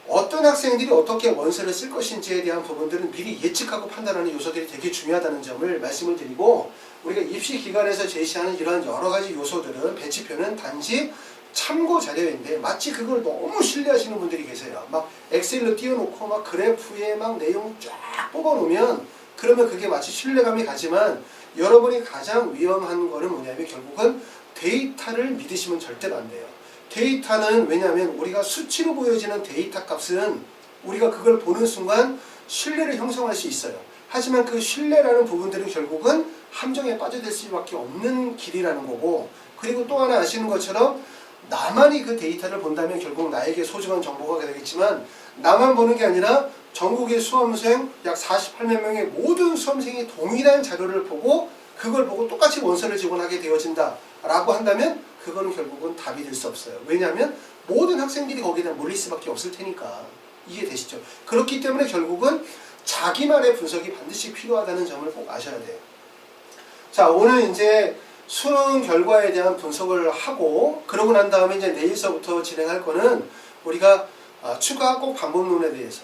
어떤 학생들이 어떻게 원서를 쓸 것인지에 대한 부분들은 미리 예측하고 판단하는 요소들이 되게 중요하다는 점을 말씀을 드리고, 우리가 입시 기관에서 제시하는 이러한 여러 가지 요소들은 배치표는 단지 참고 자료인데 마치 그걸 너무 신뢰하시는 분들이 계세요. 막 엑셀로 띄워놓고 막 그래프에 막 내용 쫙 뽑아놓으면 그러면 그게 마치 신뢰감이 가지만 여러분이 가장 위험한 거는 뭐냐면 결국은 데이터를 믿으시면 절대로 안 돼요. 데이터는 왜냐하면 우리가 수치로 보여지는 데이터 값은 우리가 그걸 보는 순간 신뢰를 형성할 수 있어요. 하지만 그 신뢰라는 부분들은 결국은 함정에 빠져들 수밖에 없는 길이라는 거고, 그리고 또 하나 아시는 것처럼 나만이 그 데이터를 본다면 결국 나에게 소중한 정보가 되겠지만 나만 보는 게 아니라 전국의 수험생 약 48만 명의 모든 수험생이 동일한 자료를 보고 그걸 보고 똑같이 원서를 지원하게 되어진다 라고 한다면 그거는 결국은 답이 될 수 없어요. 왜냐하면 모든 학생들이 거기다 몰릴 수밖에 없을 테니까. 이해되시죠? 그렇기 때문에 결국은 자기만의 분석이 반드시 필요하다는 점을 꼭 아셔야 돼요. 자, 오늘 이제 수능 결과에 대한 분석을 하고 그러고 난 다음에 이제 내일서부터 진행할 거는 우리가 추가 합격 반복론에 대해서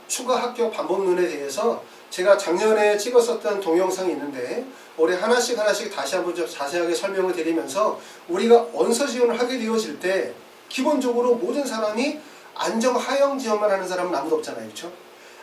추가 합격 반복론에 대해서 제가 작년에 찍었었던 동영상이 있는데 올해 하나씩 다시 한번 좀 자세하게 설명을 드리면서 우리가 원서 지원을 하게 되어질 때 기본적으로 모든 사람이 안정 하영 지원만 하는 사람은 아무도 없잖아요. 그렇죠?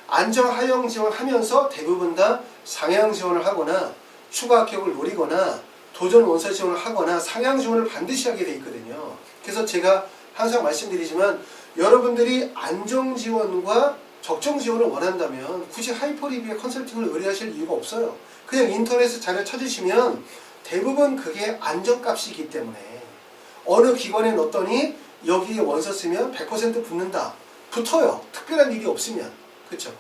안정 하영 지원하면서 대부분 다 상향 지원을 하거나 추가 합격을 노리거나 도전 원서 지원을 하거나 상향 지원을 반드시 하게 돼 있거든요. 그래서 제가 항상 말씀드리지만 여러분들이 안정 지원과 적정 지원을 원한다면 굳이 하이퍼리뷰의 컨설팅을 의뢰하실 이유가 없어요. 그냥 인터넷에 자료 찾으시면 대부분 그게 안정값이기 때문에 어느 기관에 넣었더니 여기에 원서 쓰면 100% 붙는다. 붙어요. 특별한 일이 없으면. 그렇죠?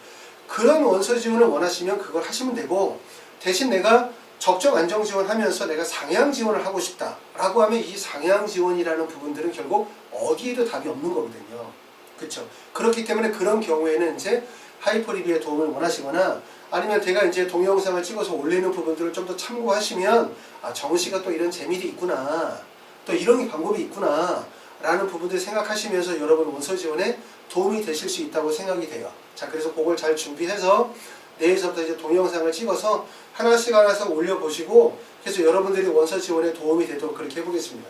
그런 원서 지원을 원하시면 그걸 하시면 되고, 대신 내가 적정 안정 지원하면서 내가 상향 지원을 하고 싶다라고 하면 이 상향 지원이라는 부분들은 결국 어디에도 답이 없는 거거든요. 그렇죠? 그렇기 때문에 그런 경우에는 이제 하이퍼리비의 도움을 원하시거나 아니면 제가 이제 동영상을 찍어서 올리는 부분들을 좀 더 참고하시면 아, 정씨가 또 이런 재미도 있구나, 또 이런 방법이 있구나 라는 부분들 생각하시면서 여러분 원서 지원에 도움이 되실 수 있다고 생각이 돼요. 자, 그래서 그걸 잘 준비해서 내일서부터 이제 동영상을 찍어서 하나씩 올려보시고 그래서 여러분들이 원서 지원에 도움이 되도록 그렇게 해보겠습니다.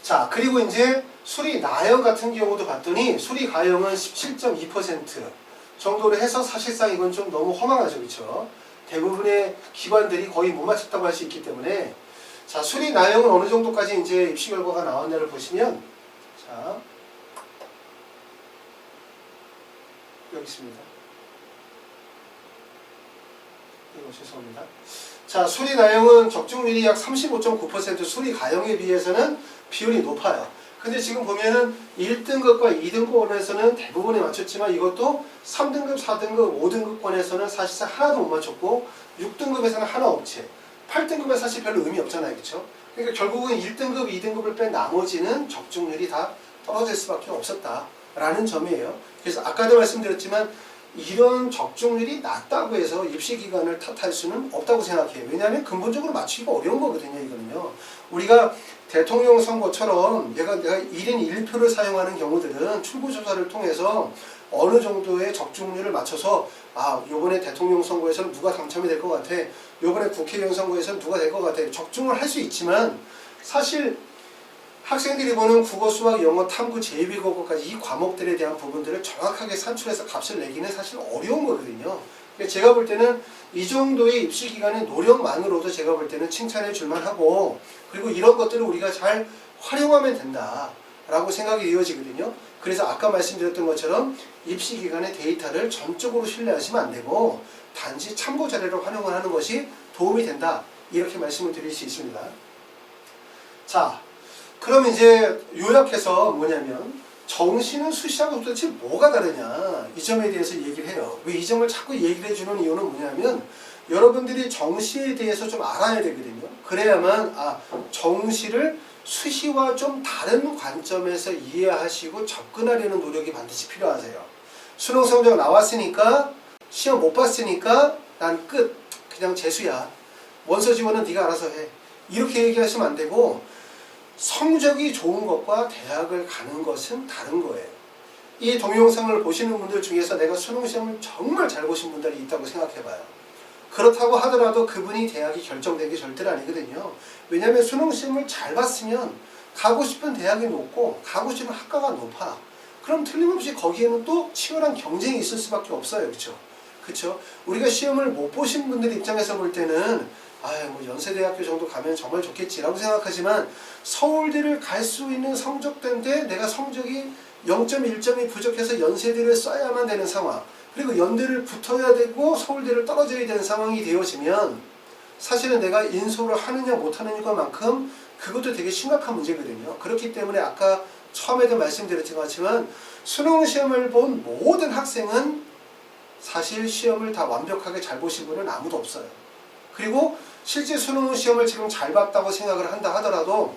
자, 그리고 이제 수리 나형 같은 경우도 봤더니 수리 가형은 17.2% 정도를 해서 사실상 이건 좀 너무 허망하죠. 그렇죠? 대부분의 기관들이 거의 못 맞췄다고 할 수 있기 때문에 자, 수리 나형은 어느 정도까지 이제 입시 결과가 나왔냐를 보시면 자, 여기 있습니다. 이거 죄송합니다. 자, 수리 나형은 적중률이 약 35.9%, 수리 가형에 비해서는 비율이 높아요. 근데 지금 보면은 1등급과 2등급권에서는 대부분이 맞췄지만 이것도 3등급, 4등급, 5등급권에서는 사실상 하나도 못 맞췄고 6등급에서는 하나 없지. 8등급에 사실 별로 의미 없잖아요. 그렇죠? 그러니까 결국은 1등급, 2등급을 뺀 나머지는 적중률이 다 떨어질 수밖에 없었다라는 점이에요. 그래서 아까도 말씀드렸지만 이런 적중률이 낮다고 해서 입시기관을 탓할 수는 없다고 생각해요. 왜냐하면 근본적으로 맞추기가 어려운 거거든요. 이거는요. 우리가 대통령 선거처럼 내가 1인 1표를 사용하는 경우들은 출구조사를 통해서 어느 정도의 적중률을 맞춰서 아, 요번에 대통령 선거에서는 누가 당첨이 될 것 같아. 요번에 국회의원 선거에서는 누가 될 것 같아. 적중을 할 수 있지만 사실 학생들이 보는 국어, 수학, 영어, 탐구, 제2외국어까지 이 과목들에 대한 부분들을 정확하게 산출해서 값을 내기는 사실 어려운 거거든요. 제가 볼 때는 이 정도의 입시기관의 노력만으로도 제가 볼 때는 칭찬해 줄만 하고 그리고 이런 것들을 우리가 잘 활용하면 된다라고 생각이 이어지거든요. 그래서 아까 말씀드렸던 것처럼 입시기관의 데이터를 전적으로 신뢰하시면 안 되고 단지 참고 자료로 활용을 하는 것이 도움이 된다. 이렇게 말씀을 드릴 수 있습니다. 자, 그럼 이제 요약해서 뭐냐면 정시는 수시하고 도대체 뭐가 다르냐 이 점에 대해서 얘기를 해요. 왜 이 점을 자꾸 얘기를 해주는 이유는 뭐냐면 여러분들이 정시에 대해서 좀 알아야 되거든요. 그래야만 아, 정시를 수시와 좀 다른 관점에서 이해하시고 접근하려는 노력이 반드시 필요하세요. 수능 성적 나왔으니까 시험 못 봤으니까 난 끝, 그냥 재수야. 원서 지원은 네가 알아서 해. 이렇게 얘기하시면 안 되고 성적이 좋은 것과 대학을 가는 것은 다른 거예요. 이 동영상을 보시는 분들 중에서 내가 수능 시험을 정말 잘 보신 분들이 있다고 생각해봐요. 그렇다고 하더라도 그분이 대학이 결정된 게 절대로 아니거든요. 왜냐하면 수능 시험을 잘 봤으면 가고 싶은 대학이 높고 가고 싶은 학과가 높아. 그럼 틀림없이 거기에는 또 치열한 경쟁이 있을 수밖에 없어요. 그렇죠? 그렇죠? 우리가 시험을 못 보신 분들 입장에서 볼 때는 뭐 연세대학교 정도 가면 정말 좋겠지라고 생각하지만 서울대를 갈 수 있는 성적대인데 내가 성적이 0.1점이 부족해서 연세대를 써야만 되는 상황, 그리고 연대를 붙어야 되고 서울대를 떨어져야 되는 상황이 되어지면 사실은 내가 인솔을 하느냐 못하느냐만큼 그것도 되게 심각한 문제거든요. 그렇기 때문에 아까 처음에도 말씀드렸지만 수능 시험을 본 모든 학생은 사실 시험을 다 완벽하게 잘 보신 분은 아무도 없어요. 그리고 실제 수능 시험을 지금 잘 봤다고 생각을 한다 하더라도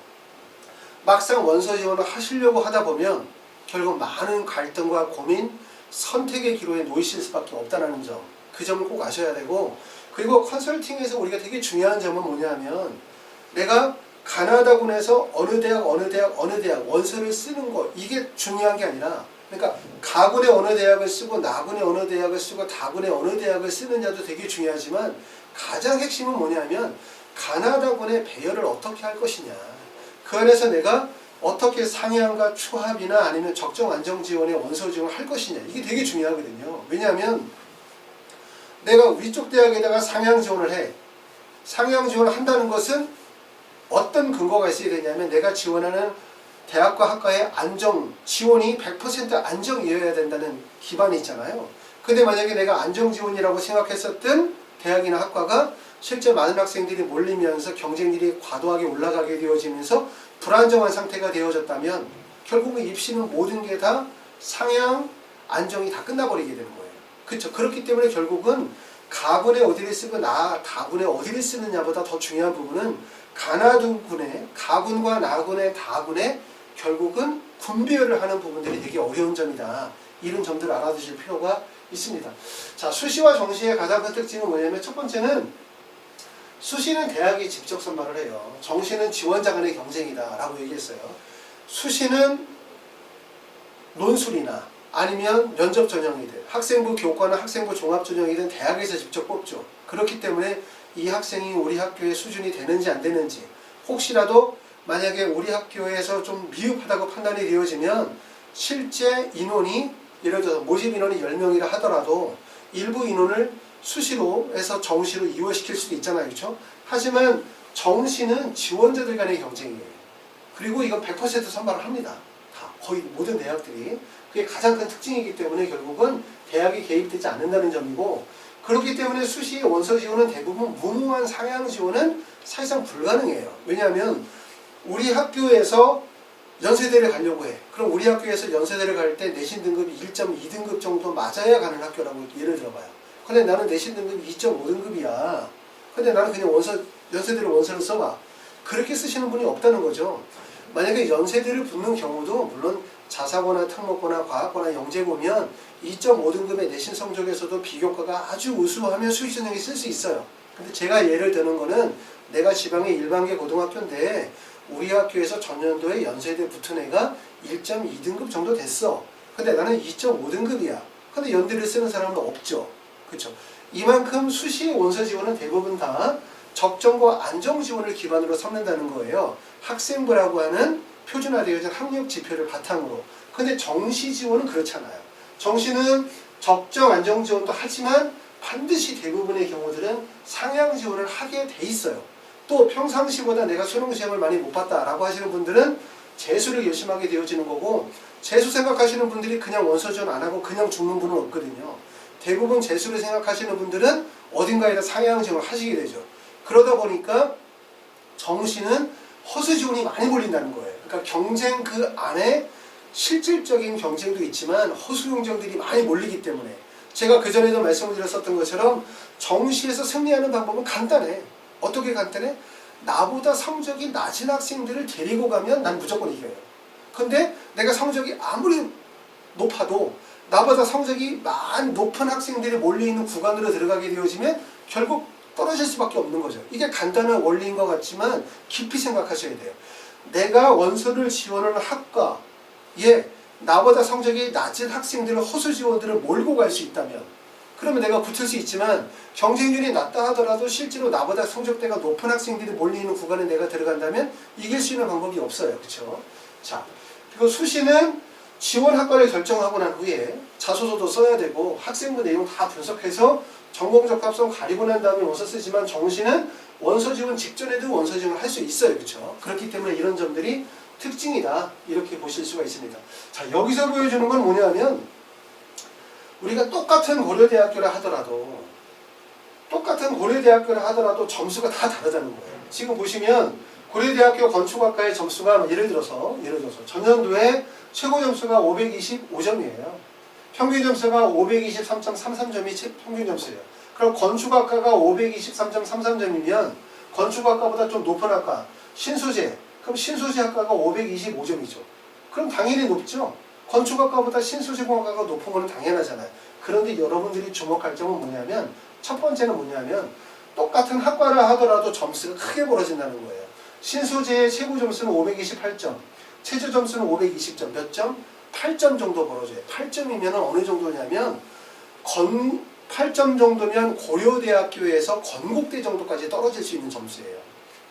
막상 원서 지원을 하시려고 하다 보면 결국 많은 갈등과 고민, 선택의 기로에 놓이실 수밖에 없다는 점, 그 점을 꼭 아셔야 되고, 그리고 컨설팅에서 우리가 되게 중요한 점은 뭐냐면 내가 가나다군에서 어느 대학 원서를 쓰는 것, 이게 중요한 게 아니라 그러니까 가군의 어느 대학을 쓰고 나군의 어느 대학을 쓰고 다군의 어느 대학을 쓰느냐도 되게 중요하지만 가장 핵심은 뭐냐면 가나다군의 배열을 어떻게 할 것이냐, 그 안에서 내가 어떻게 상향과 추합이나 아니면 적정 안정 지원의 원서 지원을 할 것이냐, 이게 되게 중요하거든요. 왜냐하면 내가 위쪽 대학에다가 상향 지원을 해. 상향 지원을 한다는 것은 어떤 근거가 있어야 되냐면 내가 지원하는 대학과 학과의 안정 지원이 100% 안정이어야 된다는 기반이 있잖아요. 근데 만약에 내가 안정 지원이라고 생각했었던 대학이나 학과가 실제 많은 학생들이 몰리면서 경쟁률이 과도하게 올라가게 되어지면서 불안정한 상태가 되어졌다면 결국은 입시는 모든 게 다 상향, 안정이 다 끝나버리게 되는 거예요. 그렇죠? 그렇기 때문에 결국은 가군에 어디를 쓰고 다군에 어디를 쓰느냐보다 더 중요한 부분은 가나두군의 가군과 나군의 다군의 결국은 군비열을 하는 부분들이 되게 어려운 점이다. 이런 점들을 알아두실 필요가 있습니다. 자, 수시와 정시의 가장 큰 특징은 뭐냐면 첫 번째는 수시는 대학이 직접 선발을 해요. 정시는 지원자 간의 경쟁이다 라고 얘기했어요. 수시는 논술이나 아니면 면접 전형이든 학생부 교과나 학생부 종합 전형이든 대학에서 직접 뽑죠. 그렇기 때문에 이 학생이 우리 학교의 수준이 되는지 안 되는지 혹시라도 만약에 우리 학교에서 좀 미흡하다고 판단이 되어지면 실제 인원이 예를 들어서 모집 인원이 10명이라 하더라도 일부 인원을 수시로 해서 정시로 이월시킬 수도 있잖아요. 그렇죠? 하지만 정시는 지원자들 간의 경쟁이에요. 그리고 이건 100% 선발을 합니다. 다 거의 모든 대학들이. 그게 가장 큰 특징이기 때문에 결국은 대학이 개입되지 않는다는 점이고, 그렇기 때문에 수시 원서 지원은 대부분 무모한 상향 지원은 사실상 불가능해요. 왜냐하면 우리 학교에서 연세대를 가려고 해. 그럼 우리 학교에서 연세대를 갈 때 내신 등급이 1.2등급 정도 맞아야 가는 학교라고 예를 들어봐요. 근데 나는 내신 등급이 2.5등급이야. 근데 나는 그냥 연세대를 원서를 써봐. 그렇게 쓰시는 분이 없다는 거죠. 만약에 연세대를 붙는 경우도 물론 자사고나 특목고나 과학고나 영재고면 2.5등급의 내신 성적에서도 비교과가 아주 우수하면 수시 전형이 쓸 수 있어요. 근데 제가 예를 드는 거는 내가 지방의 일반계 고등학교인데 우리 학교에서 전년도에 연세대 붙은 애가 1.2등급 정도 됐어. 근데 나는 2.5등급이야. 근데 연대를 쓰는 사람은 없죠. 그렇죠? 이만큼 수시 원서 지원은 대부분 다 적정과 안정 지원을 기반으로 삼는다는 거예요. 학생부라고 하는 표준화되어진 학력 지표를 바탕으로. 근데 정시 지원은 그렇잖아요. 정시는 적정 안정 지원도 하지만 반드시 대부분의 경우들은 상향 지원을 하게 돼 있어요. 또 평상시보다 내가 수능 시험을 많이 못 봤다라고 하시는 분들은 재수를 열심히 하게 되어지는 거고, 재수 생각하시는 분들이 그냥 원서 지원 안 하고 그냥 죽는 분은 없거든요. 대부분 재수를 생각하시는 분들은 어딘가에다 상향 지원을 하시게 되죠. 그러다 보니까 정시는 허수 지원이 많이 몰린다는 거예요. 그러니까 경쟁 그 안에 실질적인 경쟁도 있지만 허수 경쟁들이 많이 몰리기 때문에, 제가 그전에도 말씀을 드렸었던 것처럼 정시에서 승리하는 방법은 간단해. 어떻게 간단해? 나보다 성적이 낮은 학생들을 데리고 가면 난 무조건 이겨요. 근데 내가 성적이 아무리 높아도 나보다 성적이 많이 높은 학생들이 몰려있는 구간으로 들어가게 되어지면 결국 떨어질 수밖에 없는 거죠. 이게 간단한 원리인 것 같지만 깊이 생각하셔야 돼요. 내가 원서를 지원하는 학과에 나보다 성적이 낮은 학생들을 허수 지원들을 몰고 갈 수 있다면, 그러면 내가 붙을 수 있지만 경쟁률이 낮다 하더라도 실제로 나보다 성적대가 높은 학생들이 몰리는 구간에 내가 들어간다면 이길 수 있는 방법이 없어요. 그렇죠? 자, 그리고 수시는 지원 학과를 결정하고 난 후에 자소서도 써야 되고 학생부 내용 다 분석해서 전공 적합성 가리고 난 다음에 원서 쓰지만, 정시는 원서 지원 직전에도 원서 지원을 할 수 있어요. 그렇죠? 그렇기 때문에 이런 점들이 특징이다. 이렇게 보실 수가 있습니다. 자, 여기서 보여주는 건 뭐냐면 우리가 똑같은 고려대학교라 하더라도 점수가 다 다르다는 거예요. 지금 보시면 고려대학교 건축학과의 점수가 예를 들어서 전년도에 최고 점수가 525점이에요. 평균 점수가 523.33점이 평균 점수예요. 그럼 건축학과가 523.33점이면 건축학과보다 좀 높은 학과 신소재, 그럼 신소재학과가 525점이죠. 그럼 당연히 높죠. 건축학과보다 신소재공학과가 높은 거는 당연하잖아요. 그런데 여러분들이 주목할 점은 뭐냐면, 첫 번째는 뭐냐면 똑같은 학과라 하더라도 점수가 크게 벌어진다는 거예요. 신소재의 최고 점수는 528점, 최저 점수는 520점, 몇 점? 8점 정도 벌어져요. 8점이면 어느 정도냐면 8점 정도면 고려대학교에서 건국대 정도까지 떨어질 수 있는 점수예요.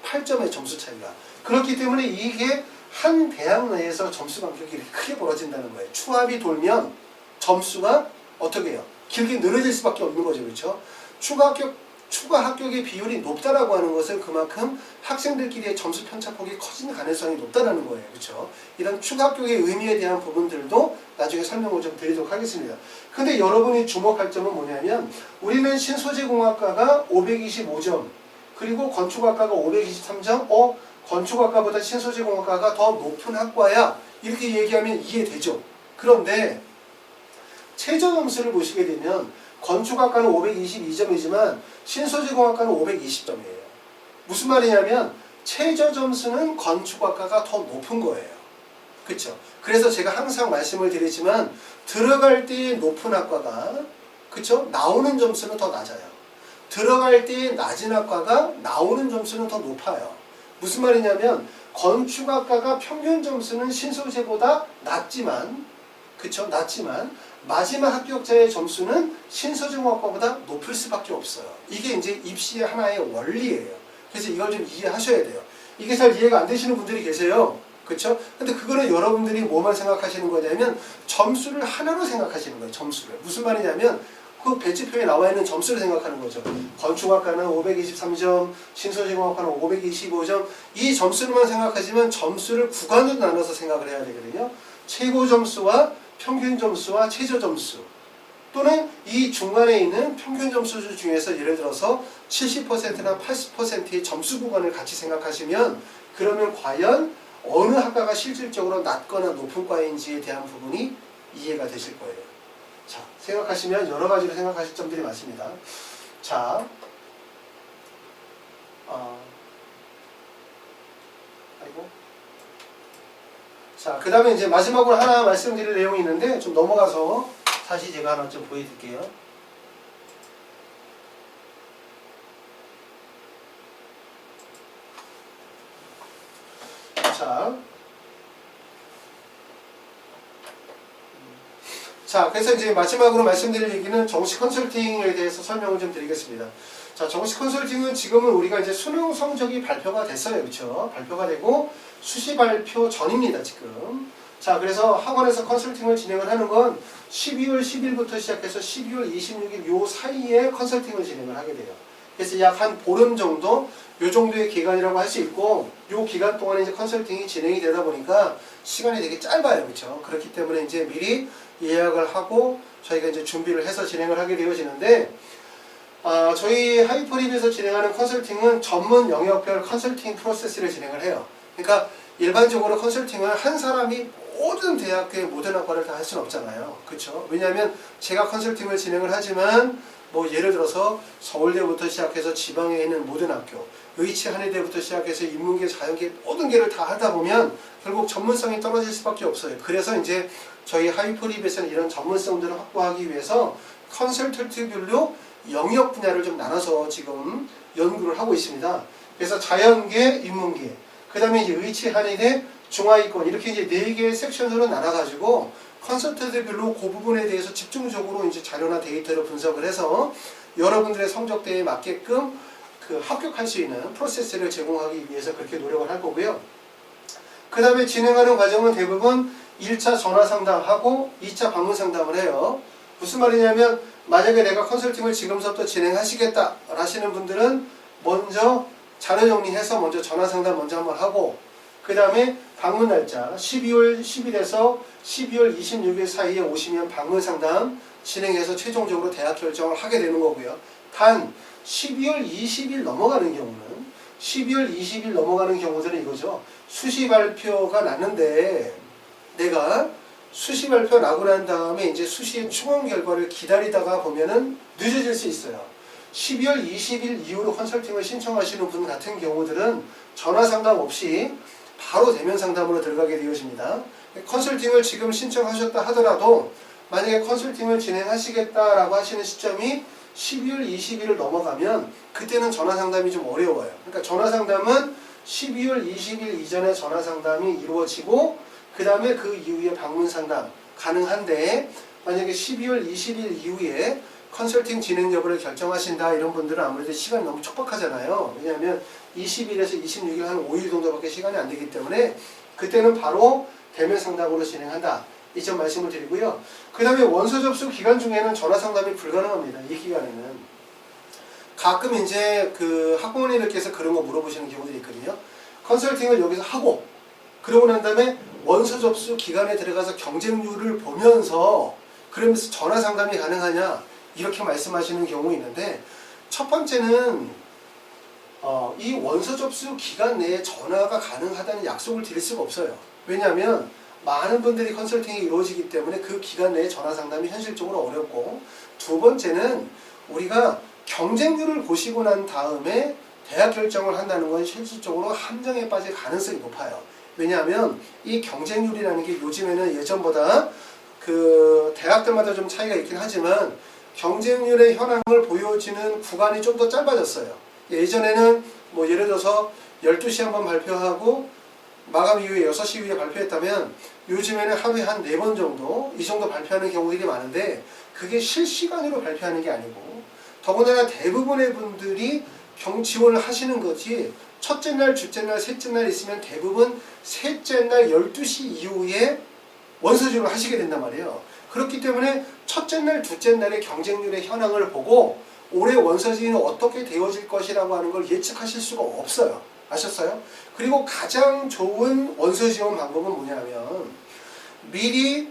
8점의 점수 차이가. 그렇기 때문에 이게 한 대학 내에서 점수 간격이 이렇게 크게 벌어진다는 거예요. 추합이 돌면 점수가 어떻게 해요? 길게 늘어질 수밖에 없는 거죠. 그렇죠? 추가 합격의 비율이 높다라고 하는 것은 그만큼 학생들끼리의 점수 편차폭이 커지는 가능성이 높다라는 거예요. 그렇죠? 이런 추가 합격의 의미에 대한 부분들도 나중에 설명을 좀 드리도록 하겠습니다. 근데 여러분이 주목할 점은 뭐냐면, 우리는 신소재공학과가 525점, 그리고 건축학과가 523점, 건축학과보다 신소재공학과가 더 높은 학과야, 이렇게 얘기하면 이해되죠. 그런데 최저 점수를 보시게 되면 건축학과는 522점이지만 신소재공학과는 520점이에요. 무슨 말이냐면 최저 점수는 건축학과가 더 높은 거예요. 그쵸? 그래서 제가 항상 말씀을 드리지만 들어갈 때 높은 학과가 그쵸? 나오는 점수는 더 낮아요. 들어갈 때 낮은 학과가 나오는 점수는 더 높아요. 무슨 말이냐면 건축학과가 평균 점수는 신소재보다 낮지만 그쵸? 낮지만 마지막 합격자의 점수는 신소재공학과보다 높을 수밖에 없어요. 이게 이제 입시의 하나의 원리예요. 그래서 이걸 좀 이해하셔야 돼요. 이게 잘 이해가 안 되시는 분들이 계세요. 그쵸? 근데 그거는 여러분들이 뭐만 생각하시는 거냐면 점수를 하나로 생각하시는 거예요. 점수를. 무슨 말이냐면 그 배치표에 나와 있는 점수를 생각하는 거죠. 건축학과는 523점, 신소재공학과는 525점. 이 점수로만 생각하지만 점수를 구간으로 나눠서 생각을 해야 되거든요. 최고 점수와 평균 점수와 최저 점수 또는 이 중간에 있는 평균 점수 중에서 예를 들어서 70%나 80%의 점수 구간을 같이 생각하시면 그러면 과연 어느 학과가 실질적으로 낮거나 높은 과인지에 대한 부분이 이해가 되실 거예요. 자, 생각하시면 여러 가지로 생각하실 점들이 많습니다. 자, 자, 그 다음에 이제 마지막으로 하나 말씀드릴 내용이 있는데 좀 넘어가서 다시 제가 하나 좀 보여드릴게요. 자, 그래서 이제 마지막으로 말씀드릴 얘기는 정시 컨설팅에 대해서 설명을 좀 드리겠습니다. 자, 정시 컨설팅은 지금은 우리가 이제 수능 성적이 발표가 됐어요. 그렇죠? 발표가 되고 수시 발표 전입니다, 지금. 자, 그래서 학원에서 컨설팅을 진행을 하는 건 12월 10일부터 시작해서 12월 26일 요 사이에 컨설팅을 진행을 하게 돼요. 그래서 약 한 보름 정도, 요 정도의 기간이라고 할 수 있고, 요 기간 동안에 이제 컨설팅이 진행이 되다 보니까 시간이 되게 짧아요. 그렇죠? 그렇기 때문에 이제 미리 예약을 하고 저희가 이제 준비를 해서 진행을 하게 되어지는데, 저희 하이퍼립에서 진행하는 컨설팅은 전문 영역별 컨설팅 프로세스를 진행을 해요. 그러니까 일반적으로 컨설팅을 한 사람이 모든 대학교의 모든 학과를 다 할 수는 없잖아요. 그렇죠? 왜냐하면 제가 컨설팅을 진행을 하지만 뭐 예를 들어서 서울대부터 시작해서 지방에 있는 모든 학교, 의치 한의대부터 시작해서 인문계, 자연계 모든 계를 다 하다 보면 결국 전문성이 떨어질 수밖에 없어요. 그래서 이제 저희 하이퍼립에서는 이런 전문성들을 확보하기 위해서 컨설턴트별로 영역 분야를 좀 나눠서 지금 연구를 하고 있습니다. 그래서 자연계, 인문계, 그 다음에 이제 의치 한의대, 중하위권 이렇게 이제 4개의 섹션으로 나눠가지고 컨설턴트별로 그 부분에 대해서 집중적으로 이제 자료나 데이터를 분석을 해서 여러분들의 성적대에 맞게끔 그 합격할 수 있는 프로세스를 제공하기 위해서 그렇게 노력을 할 거고요. 그 다음에 진행하는 과정은 대부분 1차 전화 상담하고 2차 방문 상담을 해요. 무슨 말이냐면 만약에 내가 컨설팅을 지금부터 진행하시겠다 라시는 분들은 먼저 자료 정리해서 먼저 전화 상담 먼저 한번 하고 그 다음에 방문 날짜 12월 10일에서 12월 26일 사이에 오시면 방문 상담 진행해서 최종적으로 대학 결정을 하게 되는 거고요. 단 12월 20일 넘어가는 경우는 12월 20일 넘어가는 경우들은 이거죠. 수시 발표가 났는데 내가 수시 발표 나고 난 다음에 이제 수시의 충원 결과를 기다리다가 보면은 늦어질 수 있어요. 12월 20일 이후로 컨설팅을 신청하시는 분 같은 경우들은 전화 상담 없이 바로 대면 상담으로 들어가게 되어집니다. 컨설팅을 지금 신청하셨다 하더라도 만약에 컨설팅을 진행하시겠다라고 하시는 시점이 12월 20일을 넘어가면 그때는 전화 상담이 좀 어려워요. 그러니까 전화 상담은 12월 20일 이전에 전화 상담이 이루어지고 그 다음에 그 이후에 방문 상담 가능한데 만약에 12월 20일 이후에 컨설팅 진행 여부를 결정하신다 이런 분들은 아무래도 시간이 너무 촉박하잖아요. 왜냐하면 20일에서 26일 한 5일 정도밖에 시간이 안 되기 때문에 그때는 바로 대면 상담으로 진행한다. 이 점 말씀을 드리고요. 그 다음에 원서 접수 기간 중에는 전화 상담이 불가능합니다. 이 기간에는. 가끔 이제 그 학부모님들께서 그런 거 물어보시는 경우들이 있거든요. 컨설팅을 여기서 하고 그러고 난 다음에 원서 접수 기간에 들어가서 경쟁률을 보면서 그러면서 전화 상담이 가능하냐 이렇게 말씀하시는 경우 있는데 첫 번째는 이 원서 접수 기간 내에 전화가 가능하다는 약속을 드릴 수가 없어요. 왜냐하면 많은 분들이 컨설팅이 이루어지기 때문에 그 기간 내에 전화 상담이 현실적으로 어렵고 두 번째는 우리가 경쟁률을 보시고 난 다음에 대학 결정을 한다는 건 실질적으로 함정에 빠질 가능성이 높아요. 왜냐하면 이 경쟁률이라는 게 요즘에는 예전보다 그 대학들마다 좀 차이가 있긴 하지만 경쟁률의 현황을 보여지는 구간이 좀 더 짧아졌어요. 예전에는 뭐 예를 들어서 12시에 한번 발표하고 마감 이후에 6시 이후에 발표했다면 요즘에는 하루에 한 4번 정도 이 정도 발표하는 경우들이 많은데 그게 실시간으로 발표하는 게 아니고 더군다나 대부분의 분들이 지원을 하시는 거지 첫째 날, 둘째 날, 셋째 날 있으면 대부분 셋째 날 12시 이후에 원서 지원을 하시게 된단 말이에요. 그렇기 때문에 첫째 날, 둘째 날의 경쟁률의 현황을 보고 올해 원서 지원이 어떻게 되어질 것이라고 하는 걸 예측하실 수가 없어요. 아셨어요? 그리고 가장 좋은 원서 지원 방법은 뭐냐면 미리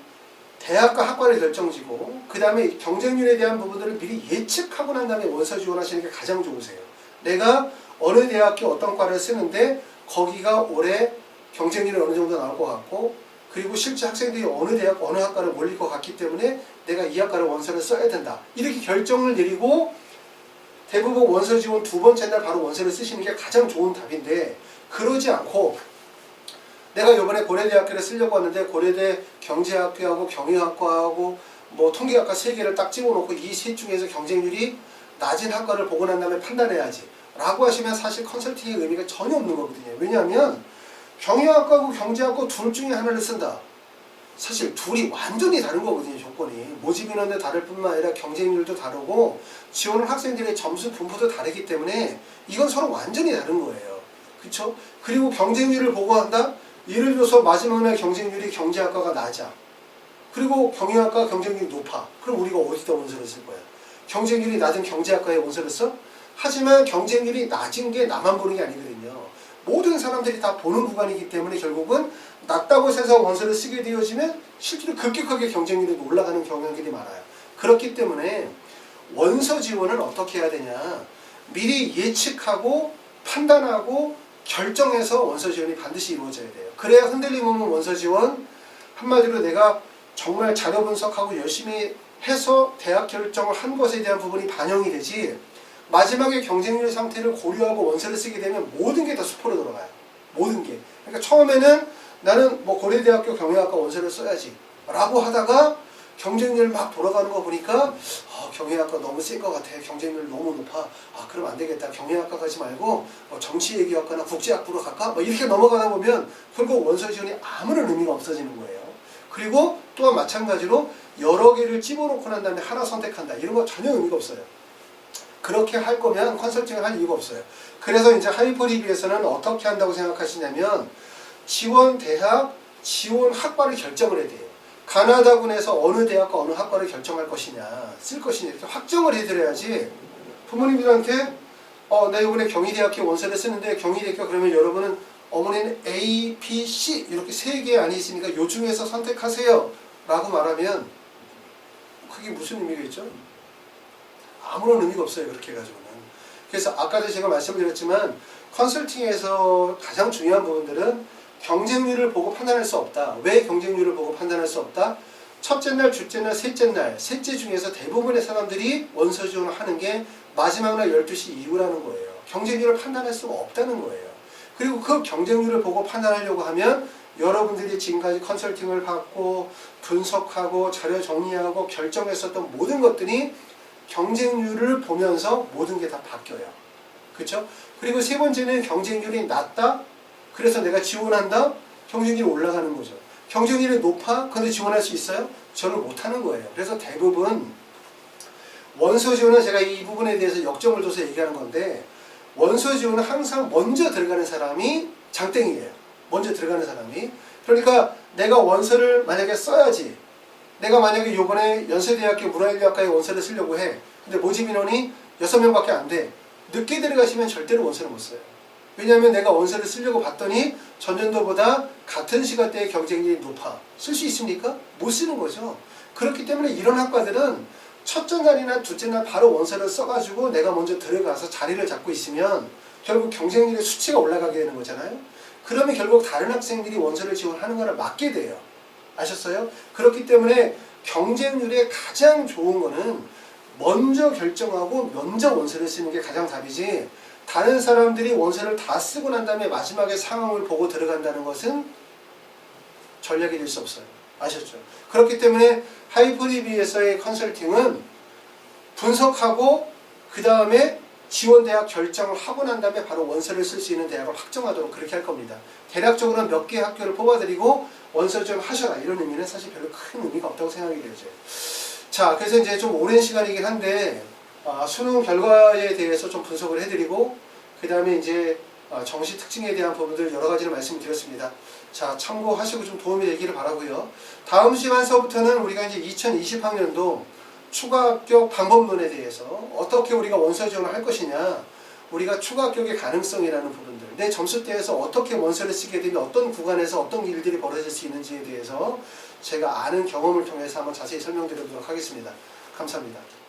대학과 학과를 결정지고 그 다음에 경쟁률에 대한 부분들을 미리 예측하고 난 다음에 원서 지원하시는 게 가장 좋으세요. 내가 어느 대학교 어떤 과를 쓰는데 거기가 올해 경쟁률이 어느 정도 나올 것 같고 그리고 실제 학생들이 어느 대학 어느 학과를 몰릴 것 같기 때문에 내가 이 학과를 원서를 써야 된다. 이렇게 결정을 내리고 대부분 원서 지원 두 번째 날 바로 원서를 쓰시는 게 가장 좋은 답인데 그러지 않고 내가 이번에 고려대학교를 쓰려고 하는데 고려대 경제학교하고 경영학과하고 뭐 통계학과 3개를 딱 집어놓고 이 셋 중에서 경쟁률이 낮은 학과를 보고 난 다음에 판단해야지 라고 하시면 사실 컨설팅의 의미가 전혀 없는 거거든요. 왜냐하면 경영학과하고 경제학과 둘 중에 하나를 쓴다. 사실 둘이 완전히 다른 거거든요. 조건이. 모집 인원도 다를 뿐만 아니라 경쟁률도 다르고 지원하는 학생들의 점수 분포도 다르기 때문에 이건 서로 완전히 다른 거예요. 그쵸? 그리고 경쟁률을 보고 한다? 예를 들어서 마지막 날 경쟁률이 경제학과가 낮아. 그리고 경영학과 경쟁률이 높아. 그럼 우리가 어디다 원서를 쓸 거야? 경쟁률이 낮은 경제학과에 원서를 써? 하지만 경쟁률이 낮은 게 나만 보는 게 아니거든요. 모든 사람들이 다 보는 구간이기 때문에 결국은 낮다고 해서 원서를 쓰게 되어지면 실제로 급격하게 경쟁률이 올라가는 경향들이 많아요. 그렇기 때문에 원서 지원은 어떻게 해야 되냐? 미리 예측하고 판단하고 결정해서 원서 지원이 반드시 이루어져야 돼요. 그래야 흔들림 없는 원서 지원, 한마디로 내가 정말 자료 분석하고 열심히 해서 대학 결정을 한 것에 대한 부분이 반영이 되지 마지막에 경쟁률 상태를 고려하고 원서를 쓰게 되면 모든 게 다 수포로 들어가요. 모든 게. 그러니까 처음에는 나는 뭐 고려대학교 경영학과 원서를 써야지 라고 하다가 경쟁률 막 돌아가는 거 보니까 경영학과 너무 센 것 같아. 경쟁률 너무 높아. 그럼 안 되겠다. 경영학과 가지 말고 정치외교학과나 국제학부로 갈까? 뭐 이렇게 넘어가다 보면 결국 원서 지원이 아무런 의미가 없어지는 거예요. 그리고 또한 마찬가지로 여러 개를 집어놓고 난 다음에 하나 선택한다. 이런 거 전혀 의미가 없어요. 그렇게 할 거면 컨설팅을 할 이유가 없어요. 그래서 이제 하이퍼리뷰에서는 어떻게 한다고 생각하시냐면 지원 대학, 지원 학과를 결정을 해야 돼요. 가나다군에서 어느 대학과 어느 학과를 결정할 것이냐, 쓸 것이냐 이렇게 확정을 해드려야지 부모님들한테 나 이번에 경희대학교 원서를 쓰는데 경희대학교 그러면 여러분은 어머니는 A, B, C 이렇게 3개 안에 있으니까 요 중에서 선택하세요 라고 말하면 그게 무슨 의미가 있죠? 아무런 의미가 없어요. 그렇게 해가지고는. 그래서 아까도 제가 말씀드렸지만 컨설팅에서 가장 중요한 부분들은 경쟁률을 보고 판단할 수 없다. 왜 경쟁률을 보고 판단할 수 없다? 첫째 날, 둘째 날, 셋째 날, 셋째 중에서 대부분의 사람들이 원서 지원을 하는 게 마지막 날 12시 이후라는 거예요. 경쟁률을 판단할 수가 없다는 거예요. 그리고 그 경쟁률을 보고 판단하려고 하면 여러분들이 지금까지 컨설팅을 받고 분석하고 자료 정리하고 결정했었던 모든 것들이 경쟁률을 보면서 모든 게 다 바뀌어요. 그렇죠? 그리고 세 번째는 경쟁률이 낮다? 그래서 내가 지원한다? 경쟁률이 올라가는 거죠. 경쟁률이 높아? 근데 지원할 수 있어요? 저는 못하는 거예요. 그래서 대부분 원서 지원은 제가 이 부분에 대해서 역점을 둬서 얘기하는 건데 원서 지원은 항상 먼저 들어가는 사람이 장땡이에요. 먼저 들어가는 사람이. 그러니까 내가 원서를 만약에 써야지. 내가 만약에 요번에 연세대학교 문화인류학과에 원서를 쓰려고 해. 근데 모집 인원이 6명밖에 안 돼. 늦게 들어가시면 절대로 원서를 못 써요. 왜냐하면 내가 원서를 쓰려고 봤더니 전년도보다 같은 시간대의 경쟁률이 높아. 쓸 수 있습니까? 못 쓰는 거죠. 그렇기 때문에 이런 학과들은 첫째 날이나 둘째 날 바로 원서를 써가지고 내가 먼저 들어가서 자리를 잡고 있으면 결국 경쟁률의 수치가 올라가게 되는 거잖아요. 그러면 결국 다른 학생들이 원서를 지원하는 거를 막게 돼요. 아셨어요? 그렇기 때문에 경쟁률에 가장 좋은 거는 먼저 결정하고 먼저 원서를 쓰는 게 가장 답이지, 다른 사람들이 원서를 다 쓰고 난 다음에 마지막에 상황을 보고 들어간다는 것은 전략이 될 수 없어요. 아셨죠? 그렇기 때문에 하이퍼리뷰에서의 컨설팅은 분석하고 그 다음에 지원대학 결정을 하고 난 다음에 바로 원서를 쓸 수 있는 대학을 확정하도록 그렇게 할 겁니다. 대략적으로는 몇 개의 학교를 뽑아드리고 원서를 좀 하셔라, 이런 의미는 사실 별로 큰 의미가 없다고 생각이 되죠. 자, 그래서 이제 좀 오랜 시간이긴 한데 수능 결과에 대해서 좀 분석을 해드리고 그 다음에 이제 정시 특징에 대한 부분들 여러 가지를 말씀을 드렸습니다. 자, 참고하시고 좀 도움이 되기를 바라고요. 다음 시간서부터는 우리가 이제 2020학년도 추가 합격 방법론에 대해서 어떻게 우리가 원서 지원을 할 것이냐, 우리가 추가 합격의 가능성이라는 부분들, 내 점수대에서 어떻게 원서를 쓰게 되면 어떤 구간에서 어떤 일들이 벌어질 수 있는지에 대해서 제가 아는 경험을 통해서 한번 자세히 설명드리도록 하겠습니다. 감사합니다.